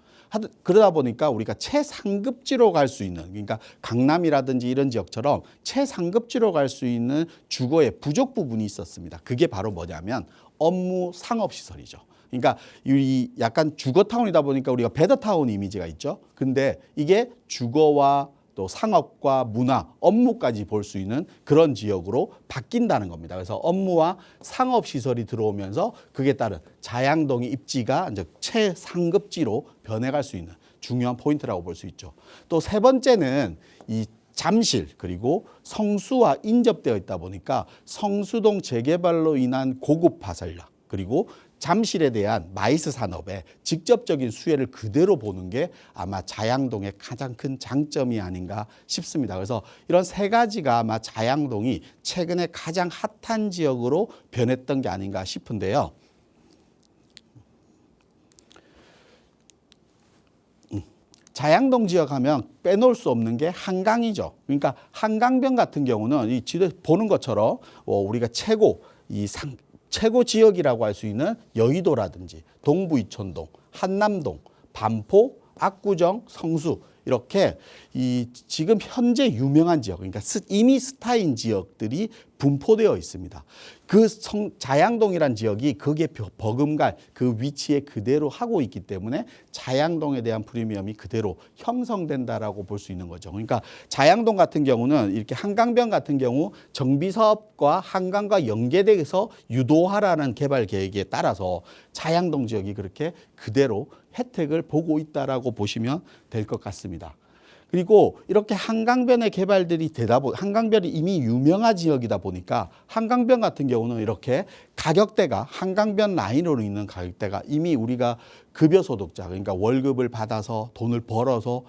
그러다 보니까 우리가 최상급지로 갈 수 있는, 그러니까 강남이라든지 이런 지역처럼 최상급지로 갈 수 있는 주거의 부족 부분이 있었습니다. 그게 바로 뭐냐면 업무 상업시설이죠. 그러니까 이 약간 주거타운이다 보니까 우리가 베더타운 이미지가 있죠. 근데 이게 주거와 또 상업과 문화, 업무까지 볼 수 있는 그런 지역으로 바뀐다는 겁니다. 그래서 업무와 상업 시설이 들어오면서 그에 따른 자양동의 입지가 이제 최상급지로 변해갈 수 있는 중요한 포인트라고 볼 수 있죠. 또 세 번째는 이 잠실 그리고 성수와 인접되어 있다 보니까 성수동 재개발로 인한 고급 화살력 그리고 잠실에 대한 마이스 산업의 직접적인 수혜를 그대로 보는 게 아마 자양동의 가장 큰 장점이 아닌가 싶습니다. 그래서 이런 3가지가 아마 자양동이 최근에 가장 핫한 지역으로 변했던 게 아닌가 싶은데요. 자양동 지역 하면 빼놓을 수 없는 게 한강이죠. 그러니까 한강변 같은 경우는 이 지도에 보는 것처럼 우리가 최고 지역이라고 할 수 있는 여의도라든지 동부 이촌동, 한남동, 반포, 압구정, 성수 이렇게 이 지금 현재 유명한 지역, 그러니까 이미 스타인 지역들이 분포되어 있습니다. 그 자양동이란 지역이 거기에 버금갈 그 위치에 그대로 하고 있기 때문에 자양동에 대한 프리미엄이 그대로 형성된다라고 볼 수 있는 거죠. 그러니까 자양동 같은 경우는 이렇게 한강변 같은 경우 정비 사업과 한강과 연계돼서 유도하라는 개발 계획에 따라서 자양동 지역이 그렇게 그대로 혜택을 보고 있다라고 보시면 될 것 같습니다. 그리고 이렇게 한강변의 개발들이 한강변이 이미 유명한 지역이다 보니까 한강변 같은 경우는 이렇게 가격대가 한강변 라인으로 있는 가격대가 이미 우리가 급여소득자, 그러니까 월급을 받아서 돈을 벌어서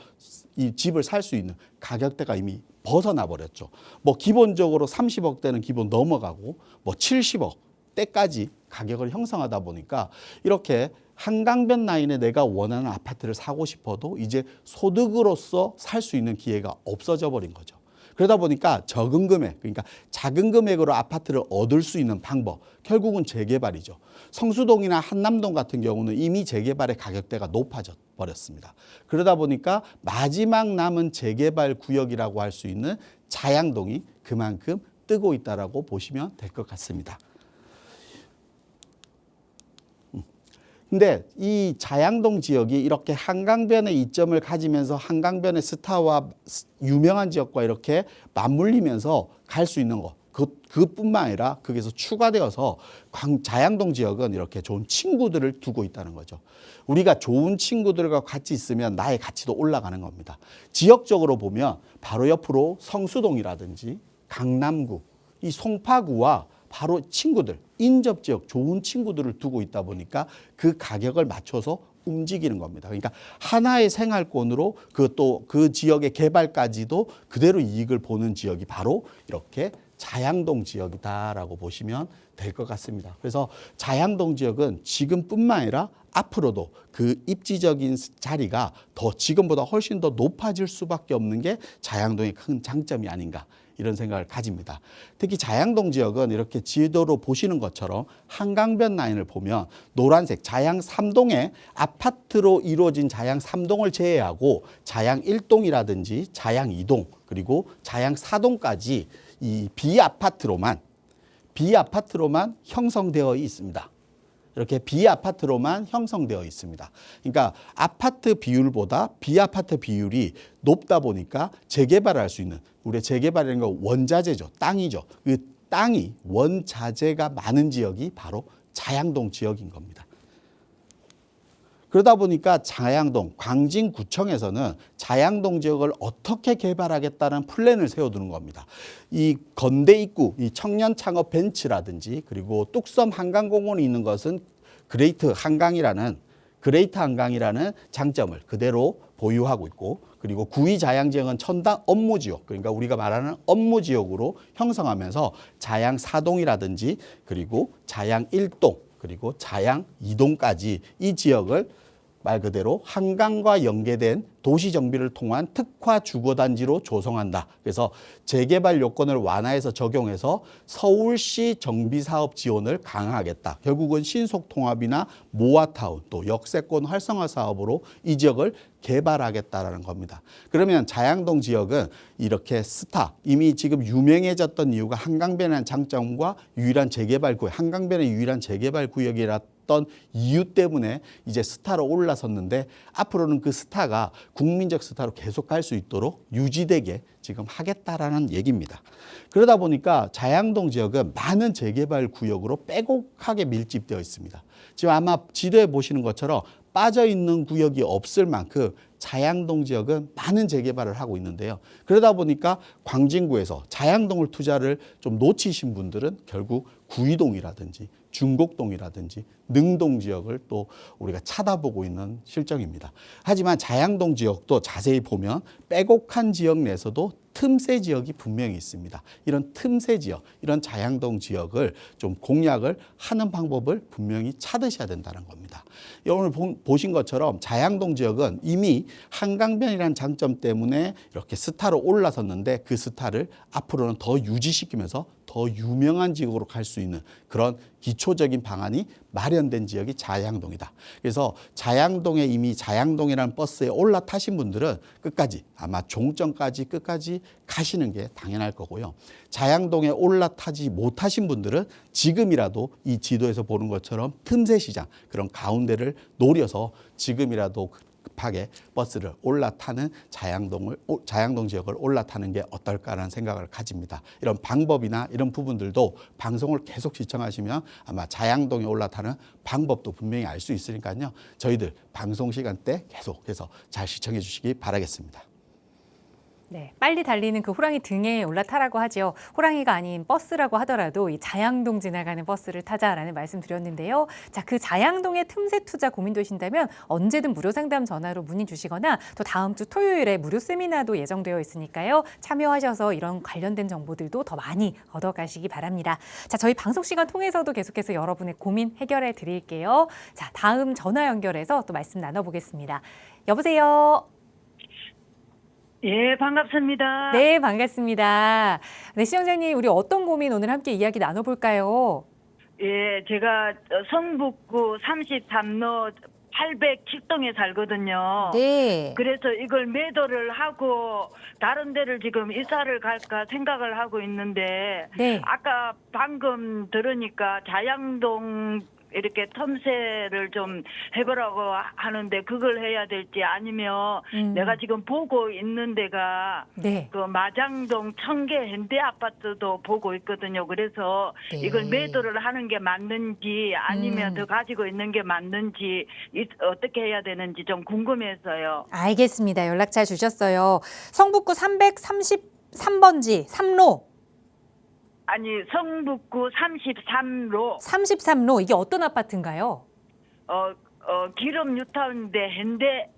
이 집을 살 수 있는 가격대가 이미 벗어나 버렸죠. 뭐 기본적으로 30억대는 기본 넘어가고 뭐 70억 대까지 가격을 형성하다 보니까 이렇게 한강변 라인에 내가 원하는 아파트를 사고 싶어도 이제 소득으로서 살 수 있는 기회가 없어져 버린 거죠. 그러다 보니까 적은 금액, 그러니까 작은 금액으로 아파트를 얻을 수 있는 방법, 결국은 재개발이죠. 성수동이나 한남동 같은 경우는 이미 재개발의 가격대가 높아져 버렸습니다. 그러다 보니까 마지막 남은 재개발 구역이라고 할 수 있는 자양동이 그만큼 뜨고 있다라고 보시면 될 것 같습니다. 근데 이 자양동 지역이 이렇게 한강변의 이점을 가지면서 한강변의 스타와 유명한 지역과 이렇게 맞물리면서 갈 수 있는 것. 그뿐만 아니라 거기서 추가되어서 자양동 지역은 이렇게 좋은 친구들을 두고 있다는 거죠. 우리가 좋은 친구들과 같이 있으면 나의 가치도 올라가는 겁니다. 지역적으로 보면 바로 옆으로 성수동이라든지 강남구, 이 송파구와 바로 친구들, 인접 지역 좋은 친구들을 두고 있다 보니까 그 가격을 맞춰서 움직이는 겁니다. 그러니까 하나의 생활권으로 그 지역의 개발까지도 그대로 이익을 보는 지역이 바로 이렇게 자양동 지역이다라고 보시면 될 것 같습니다. 그래서 자양동 지역은 지금뿐만 아니라 앞으로도 그 입지적인 자리가 더 지금보다 훨씬 더 높아질 수밖에 없는 게 자양동의 큰 장점이 아닌가 이런 생각을 가집니다. 특히 자양동 지역은 이렇게 지도로 보시는 것처럼 한강변 라인을 보면 노란색 자양 3동의 아파트로 이루어진 자양 3동을 제외하고 자양 1동이라든지 자양 2동 그리고 자양 4동까지 이 비아파트로만 형성되어 있습니다. 이렇게 비아파트로만 형성되어 있습니다. 그러니까 아파트 비율보다 비아파트 비율이 높다 보니까 재개발을 할 수 있는 우리의 재개발이라는 건 원자재죠. 땅이죠. 그 땅이 원자재가 많은 지역이 바로 자양동 지역인 겁니다. 그러다 보니까 자양동, 광진구청에서는 자양동 지역을 어떻게 개발하겠다는 플랜을 세워두는 겁니다. 이 건대 입구, 이 청년 창업 벤치라든지 그리고 뚝섬 한강공원이 있는 것은 그레이트 한강이라는 장점을 그대로 보유하고 있고 그리고 구의 자양 지역은 첨단 업무 지역, 그러니까 우리가 말하는 업무 지역으로 형성하면서 자양 4동이라든지 그리고 자양 1동 그리고 자양 2동까지 이 지역을 말 그대로 한강과 연계된 도시 정비를 통한 특화 주거단지로 조성한다. 그래서 재개발 요건을 완화해서 적용해서 서울시 정비사업 지원을 강화하겠다. 결국은 신속통합이나 모아타운 또 역세권 활성화 사업으로 이 지역을 개발하겠다라는 겁니다. 그러면 자양동 지역은 이렇게 이미 지금 유명해졌던 이유가 한강변이라는 장점과 유일한 재개발 구역, 한강변의 유일한 재개발 구역이라 이유 때문에 이제 스타로 올라섰는데 앞으로는 그 스타가 국민적 스타로 계속 갈 수 있도록 유지되게 지금 하겠다라는 얘기입니다. 그러다 보니까 자양동 지역은 많은 재개발 구역으로 빼곡하게 밀집되어 있습니다. 지금 아마 지도에 보시는 것처럼 빠져있는 구역이 없을 만큼 자양동 지역은 많은 재개발을 하고 있는데요. 그러다 보니까 광진구에서 자양동을 투자를 좀 놓치신 분들은 결국 구이동이라든지 중곡동이라든지 능동 지역을 또 우리가 쳐다보고 있는 실정입니다. 하지만 자양동 지역도 자세히 보면 빼곡한 지역 내에서도 틈새 지역이 분명히 있습니다. 이런 틈새 지역, 이런 자양동 지역을 좀 공략을 하는 방법을 분명히 찾으셔야 된다는 겁니다. 오늘 보신 것처럼 자양동 지역은 이미 한강변이라는 장점 때문에 이렇게 스타로 올라섰는데 그 스타를 앞으로는 더 유지시키면서 더 유명한 지역으로 갈 수 있는 그런 기초적인 방안이 마련된 지역이 자양동이다. 그래서 자양동에 이미 자양동이라는 버스에 올라타신 분들은 끝까지 아마 종점까지 끝까지 가시는 게 당연할 거고요. 자양동에 올라타지 못하신 분들은 지금이라도 이 지도에서 보는 것처럼 틈새 시장 그런 가운데를 노려서 지금이라도 급하게 버스를 올라타는 자양동 지역을 올라타는 게 어떨까라는 생각을 가집니다. 이런 방법이나 이런 부분들도 방송을 계속 시청하시면 아마 자양동에 올라타는 방법도 분명히 알 수 있으니까요. 저희들 방송 시간 때 계속해서 잘 시청해 주시기 바라겠습니다. 네, 빨리 달리는 그 호랑이 등에 올라타라고 하죠. 호랑이가 아닌 버스라고 하더라도 이 자양동 지나가는 버스를 타자라는 말씀 드렸는데요. 자, 그 자양동의 틈새 투자 고민되신다면 언제든 무료 상담 전화로 문의 주시거나 또 다음 주 토요일에 무료 세미나도 예정되어 있으니까요. 참여하셔서 이런 관련된 정보들도 더 많이 얻어가시기 바랍니다. 자, 저희 방송 시간 통해서도 계속해서 여러분의 고민 해결해 드릴게요. 자, 다음 전화 연결해서 또 말씀 나눠보겠습니다. 여보세요. 예, 반갑습니다. 네, 반갑습니다. 네, 시청자님, 우리 어떤 고민 오늘 함께 이야기 나눠볼까요? 예, 제가 성북구 33로 807동에 살거든요. 네. 그래서 이걸 매도를 하고 다른 데를 지금 이사를 갈까 생각을 하고 있는데 네. 아까 방금 들으니까 자양동 이렇게 틈새를 좀 해보라고 하는데 그걸 해야 될지 아니면 내가 지금 보고 있는 데가 네. 그 마장동 청계 현대 아파트도 보고 있거든요. 그래서 네. 이걸 매도를 하는 게 맞는지 아니면 더 가지고 있는 게 맞는지 어떻게 해야 되는지 좀 궁금해서요. 알겠습니다. 연락 잘 주셨어요. 성북구 333번지 3로. 아니 성북구 33로 33로 이게 어떤 아파트인가요? 기름 뉴타운대 현대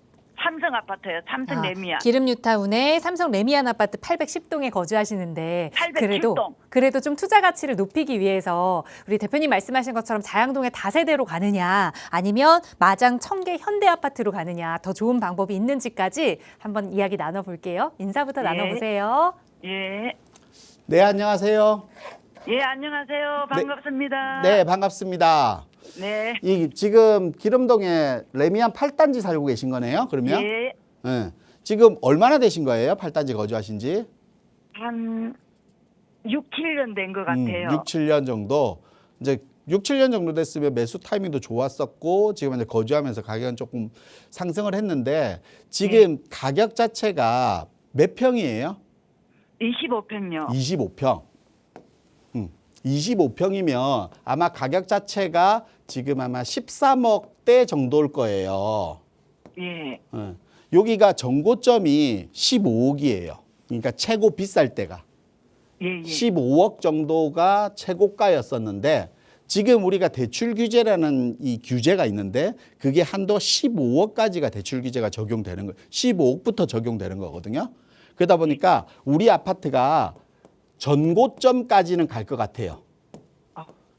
삼성 아파트예요. 삼성 레미안. 기름 뉴타운의 삼성 레미안 아파트 810동에 거주하시는데 810동. 그래도 좀 투자 가치를 높이기 위해서 우리 대표님 말씀하신 것처럼 자양동의 다세대로 가느냐 아니면 마장 청계 현대 아파트로 가느냐 더 좋은 방법이 있는지까지 한번 이야기 나눠볼게요. 인사부터 예. 나눠보세요. 예. 네, 안녕하세요. 예, 안녕하세요. 반갑습니다. 네, 반갑습니다. 네. 이 지금 기름동에 레미안 8단지 살고 계신 거네요, 그러면? 예. 네. 지금 얼마나 되신 거예요? 8단지 거주하신 지? 한 6, 7년 된 것 같아요. 6, 7년 정도. 이제 6, 7년 정도 됐으면 매수 타이밍도 좋았었고 지금 이제 거주하면서 가격은 조금 상승을 했는데 지금 가격 자체가 몇 평이에요? 25평요. 25평. 25평이면 아마 가격 자체가 지금 아마 13억대 정도일 거예요. 예. 여기가 정고점이 15억이에요. 그러니까 최고 비쌀 때가. 예, 예. 15억 정도가 최고가였었는데 지금 우리가 대출 규제라는 이 규제가 있는데 그게 한도 15억까지가 대출 규제가 적용되는 거예요. 15억부터 적용되는 거거든요. 그러다 보니까 우리 아파트가 전고점까지는 갈 것 같아요.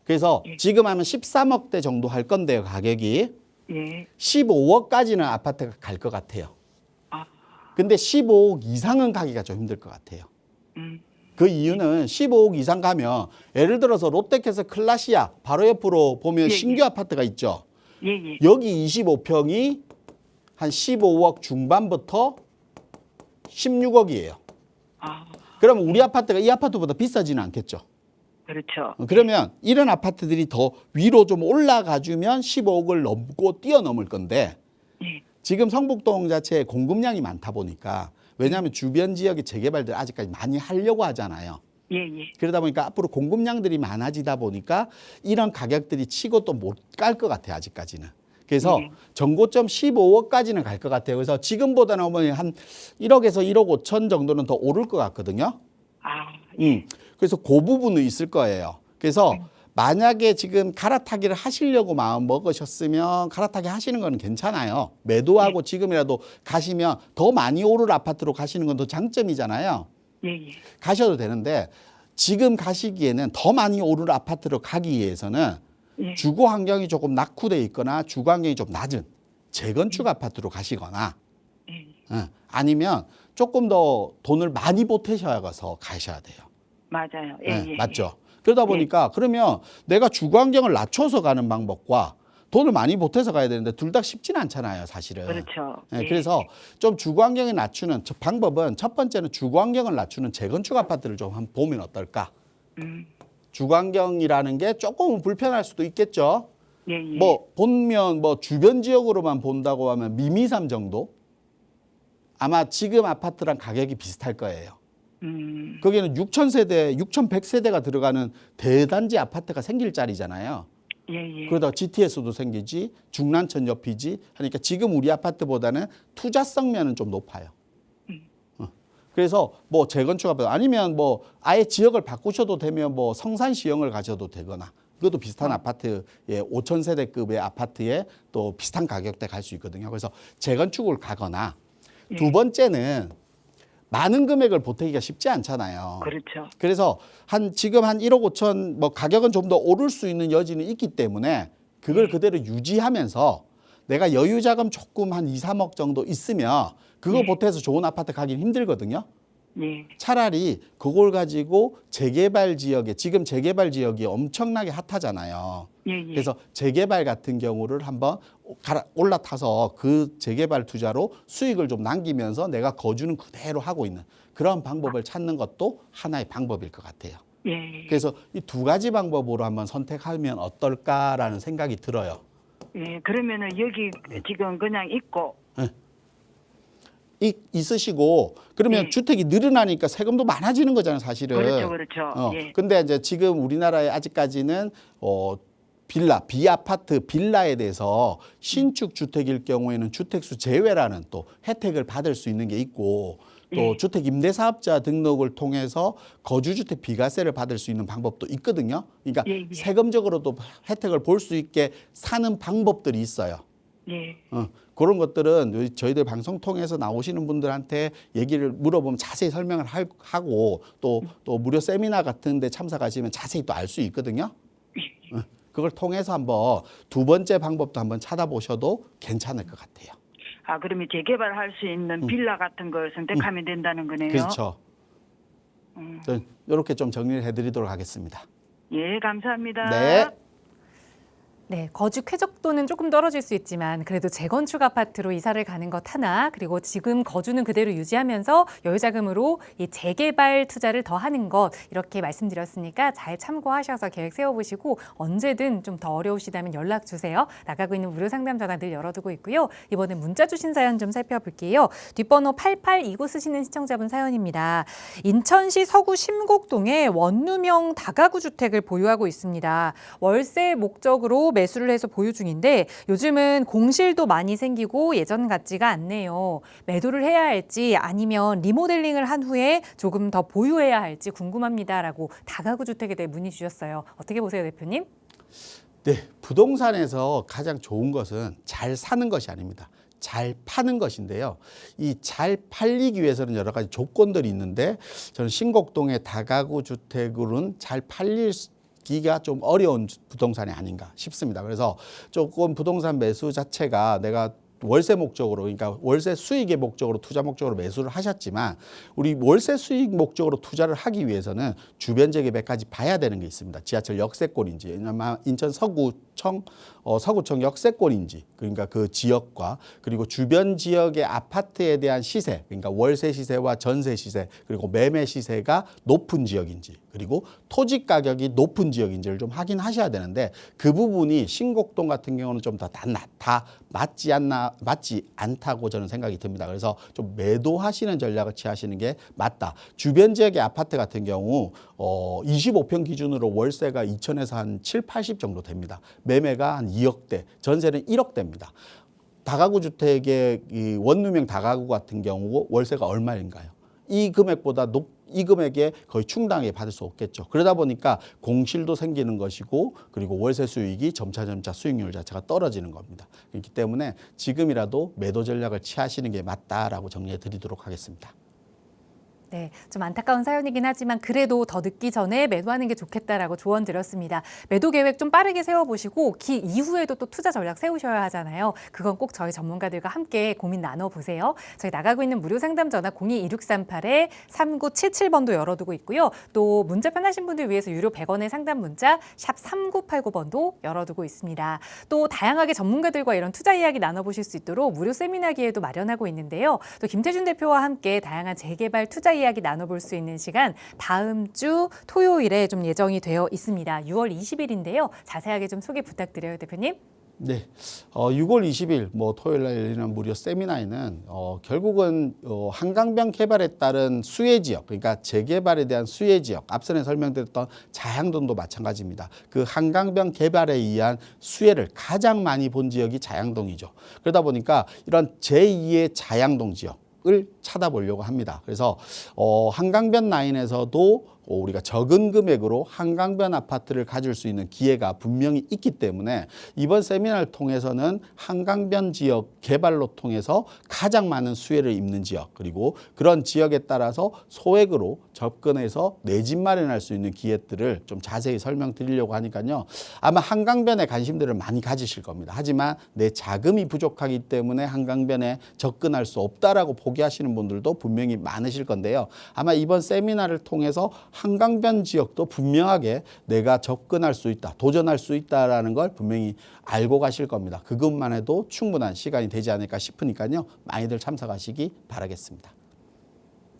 그래서 지금 하면 13억대 정도 할 건데요, 가격이. 예. 15억까지는 아파트가 갈 것 같아요. 근데 15억 이상은 가기가 좀 힘들 것 같아요. 그 이유는 15억 이상 가면 예를 들어서 롯데캐슬 클라시아 바로 옆으로 보면 신규 아파트가 있죠. 예, 예. 여기 25평이 한 15억 중반부터 16억이에요. 그러면 우리 아파트가 이 아파트보다 비싸지는 않겠죠. 그렇죠. 그러면 이런 아파트들이 더 위로 좀 올라가주면 15억을 넘고 뛰어넘을 건데 예. 지금 성북동 자체에 공급량이 많다 보니까 왜냐하면 주변 지역의 재개발들 아직까지 많이 하려고 하잖아요. 예, 예. 그러다 보니까 앞으로 공급량들이 많아지다 보니까 이런 가격들이 치고 또 못 갈 것 같아요, 아직까지는. 그래서 전고점 15억까지는 갈 것 같아요. 그래서 지금보다는 어머니 한 1억에서 1억 5천 정도는 더 오를 것 같거든요. 그래서 그 부분은 있을 거예요. 그래서 만약에 지금 갈아타기를 하시려고 마음 먹으셨으면 갈아타기 하시는 건 괜찮아요. 매도하고 지금이라도 가시면 더 많이 오를 아파트로 가시는 건 더 장점이잖아요. 예, 예. 가셔도 되는데 지금 가시기에는 더 많이 오를 아파트로 가기 위해서는 예. 주거 환경이 조금 낙후돼 있거나 주거 환경이 좀 낮은 재건축 아파트로 가시거나 아니면 조금 더 돈을 많이 보태셔서 가셔야 돼요. 맞아요. 예, 네, 예. 맞죠. 그러다 보니까 그러면 내가 주거 환경을 낮춰서 가는 방법과 돈을 많이 보태서 가야 되는데 둘 다 쉽지는 않잖아요, 사실은. 그렇죠. 네, 예. 그래서 좀 주거 환경을 낮추는 방법은 첫 번째는 주거 환경을 낮추는 재건축 아파트를 좀 한번 보면 어떨까? 주거 환경이라는 게 조금 불편할 수도 있겠죠. 예, 예. 뭐 보면 뭐 주변 지역으로만 본다고 하면 미미삼 정도? 아마 지금 아파트랑 가격이 비슷할 거예요. 거기는 6,000세대, 6,100세대가 들어가는 대단지 아파트가 생길 자리잖아요. 예, 예. 그러다 GTS도 생기지, 중랑천 옆이지 하니까 지금 우리 아파트보다는 투자성 면은 좀 높아요. 그래서 뭐 재건축 아파트 아니면 뭐 아예 지역을 바꾸셔도 되면 뭐 성산시형을 가셔도 되거나 그것도 비슷한 아파트에 5,000세대급의 아파트에 또 비슷한 가격대 갈 수 있거든요. 그래서 재건축을 가거나 두 번째는 많은 금액을 보태기가 쉽지 않잖아요. 그렇죠. 그래서 지금 한 1억 5천 뭐 가격은 좀 더 오를 수 있는 여지는 있기 때문에 그걸 그대로 유지하면서 내가 여유 자금 조금 한 2, 3억 정도 있으면 그거 보태서 좋은 아파트 가긴 힘들거든요. 예. 차라리 그걸 가지고 재개발 지역에 지금 재개발 지역이 엄청나게 핫하잖아요. 예, 예. 그래서 재개발 같은 경우를 한번 올라타서 그 재개발 투자로 수익을 좀 남기면서 내가 거주는 그대로 하고 있는 그런 방법을 찾는 것도 하나의 방법일 것 같아요. 예. 그래서 이 두 가지 방법으로 한번 선택하면 어떨까라는 생각이 들어요. 예. 그러면은 여기 지금 그냥 있고 있으시고 그러면 예. 주택이 늘어나니까 세금도 많아지는 거잖아요, 사실은. 그렇죠, 그렇죠. 예. 근데 이제 지금 우리나라에 아직까지는 비아파트 빌라에 대해서 신축 주택일 경우에는 주택수 제외라는 또 혜택을 받을 수 있는 게 있고 또 예. 주택임대사업자 등록을 통해서 거주주택 비과세를 받을 수 있는 방법도 있거든요. 그러니까 예, 예. 세금적으로도 혜택을 볼 수 있게 사는 방법들이 있어요. 예. 그런 것들은 저희들 방송 통해서 나오시는 분들한테 얘기를 물어보면 자세히 설명을 하고 또 무료 세미나 같은 데 참석하시면 자세히 또 알 수 있거든요. 그걸 통해서 한번 두 번째 방법도 한번 찾아보셔도 괜찮을 것 같아요. 아, 그러면 재개발할 수 있는 빌라 같은 걸 선택하면 된다는 거네요. 그렇죠. 이렇게 좀 정리를 해드리도록 하겠습니다. 예, 감사합니다. 네. 네, 거주 쾌적도는 조금 떨어질 수 있지만 그래도 재건축 아파트로 이사를 가는 것 하나, 그리고 지금 거주는 그대로 유지하면서 여유자금으로 이 재개발 투자를 더 하는 것, 이렇게 말씀드렸으니까 잘 참고하셔서 계획 세워보시고 언제든 좀 더 어려우시다면 연락 주세요. 나가고 있는 무료 상담 전화 늘 열어두고 있고요. 이번에 문자 주신 사연 좀 살펴볼게요. 뒷번호 8829 쓰시는 시청자분 사연입니다. 인천시 서구 심곡동에 원룸형 다가구 주택을 보유하고 있습니다. 월세 목적으로 매수를 해서 보유 중인데 요즘은 공실도 많이 생기고 예전 같지가 않네요. 매도를 해야 할지 아니면 리모델링을 한 후에 조금 더 보유해야 할지 궁금합니다라고 다가구 주택에 대해 문의 주셨어요. 어떻게 보세요, 대표님? 네, 부동산에서 가장 좋은 것은 잘 사는 것이 아닙니다. 잘 파는 것인데요. 이 잘 팔리기 위해서는 여러 가지 조건들이 있는데 저는 신곡동의 다가구 주택으로는 잘 팔리기가 좀 어려운 부동산이 아닌가 싶습니다. 그래서 조금 부동산 매수 자체가 내가 월세 목적으로, 그러니까 월세 수익의 목적으로, 투자 목적으로 매수를 하셨지만 우리 월세 수익 목적으로 투자를 하기 위해서는 주변 지역에 몇 가지 봐야 되는 게 있습니다. 지하철 역세권인지, 인천 서구청 역세권인지, 그러니까 그 지역과 그리고 주변 지역의 아파트에 대한 시세, 그러니까 월세 시세와 전세 시세, 그리고 매매 시세가 높은 지역인지, 그리고 토지 가격이 높은 지역인지를 좀 확인하셔야 되는데 그 부분이 신곡동 같은 경우는 좀 더 다 맞지 않다고 저는 생각이 듭니다. 그래서 좀 매도하시는 전략을 취하시는 게 맞다. 주변 지역의 아파트 같은 경우 25평 기준으로 월세가 2천에서 한 7, 80 정도 됩니다. 매매가 한 2억대, 전세는 1억대입니다. 다가구 주택의 이 원룸형 다가구 같은 경우 월세가 얼마인가요? 이 금액보다 이 금액에 거의 충당하게 받을 수 없겠죠. 그러다 보니까 공실도 생기는 것이고 그리고 월세 수익이 점차 수익률 자체가 떨어지는 겁니다. 그렇기 때문에 지금이라도 매도 전략을 취하시는 게 맞다라고 정리해 드리도록 하겠습니다. 네, 좀 안타까운 사연이긴 하지만 그래도 더 늦기 전에 매도하는 게 좋겠다라고 조언 드렸습니다. 매도 계획 좀 빠르게 세워보시고 기 이후에도 또 투자 전략 세우셔야 하잖아요. 그건 꼭 저희 전문가들과 함께 고민 나눠보세요. 저희 나가고 있는 무료 상담 전화 02-2638-3977번도 열어두고 있고요. 또 문자 편하신 분들 위해서 유료 100원의 상담 문자 샵 3989번도 열어두고 있습니다. 또 다양하게 전문가들과 이런 투자 이야기 나눠보실 수 있도록 무료 세미나 기회도 마련하고 있는데요. 또 김태준 대표와 함께 다양한 재개발 투자 이야기 나눠볼 수 있는 시간 다음 주 토요일에 좀 예정이 되어 있습니다. 6월 20일인데요. 자세하게 좀 소개 부탁드려요, 대표님. 네, 6월 20일 토요일 날 열리는 무료 세미나에는 결국은 한강변 개발에 따른 수혜 지역, 그러니까 재개발에 대한 수혜 지역, 앞선에 설명드렸던 자양동도 마찬가지입니다. 그 한강변 개발에 의한 수혜를 가장 많이 본 지역이 자양동이죠. 그러다 보니까 이런 제2의 자양동 지역을 찾아보려고 합니다. 그래서 한강변 라인에서도 우리가 적은 금액으로 한강변 아파트를 가질 수 있는 기회가 분명히 있기 때문에 이번 세미나를 통해서는 한강변 지역 개발로 통해서 가장 많은 수혜를 입는 지역, 그리고 그런 지역에 따라서 소액으로 접근해서 내 집 마련할 수 있는 기회들을 좀 자세히 설명드리려고 하니까요. 아마 한강변에 관심들을 많이 가지실 겁니다. 하지만 내 자금이 부족하기 때문에 한강변에 접근할 수 없다라고 포기하시는 분들도 분명히 많으실 건데요. 아마 이번 세미나를 통해서 한강변 지역도 분명하게 내가 접근할 수 있다, 도전할 수 있다라는 걸 분명히 알고 가실 겁니다. 그것만 해도 충분한 시간이 되지 않을까 싶으니까요. 많이들 참석하시기 바라겠습니다.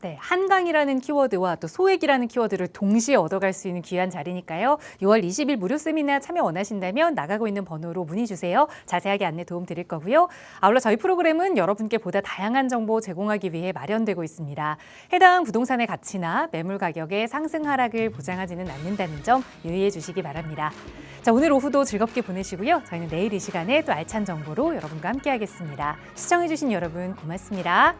네, 한강이라는 키워드와 또 소액이라는 키워드를 동시에 얻어갈 수 있는 귀한 자리니까요. 6월 20일 무료 세미나 참여 원하신다면 나가고 있는 번호로 문의 주세요. 자세하게 안내 도움 드릴 거고요. 아울러 저희 프로그램은 여러분께 보다 다양한 정보 제공하기 위해 마련되고 있습니다. 해당 부동산의 가치나 매물 가격의 상승 하락을 보장하지는 않는다는 점 유의해 주시기 바랍니다. 자, 오늘 오후도 즐겁게 보내시고요. 저희는 내일 이 시간에 또 알찬 정보로 여러분과 함께하겠습니다. 시청해 주신 여러분 고맙습니다.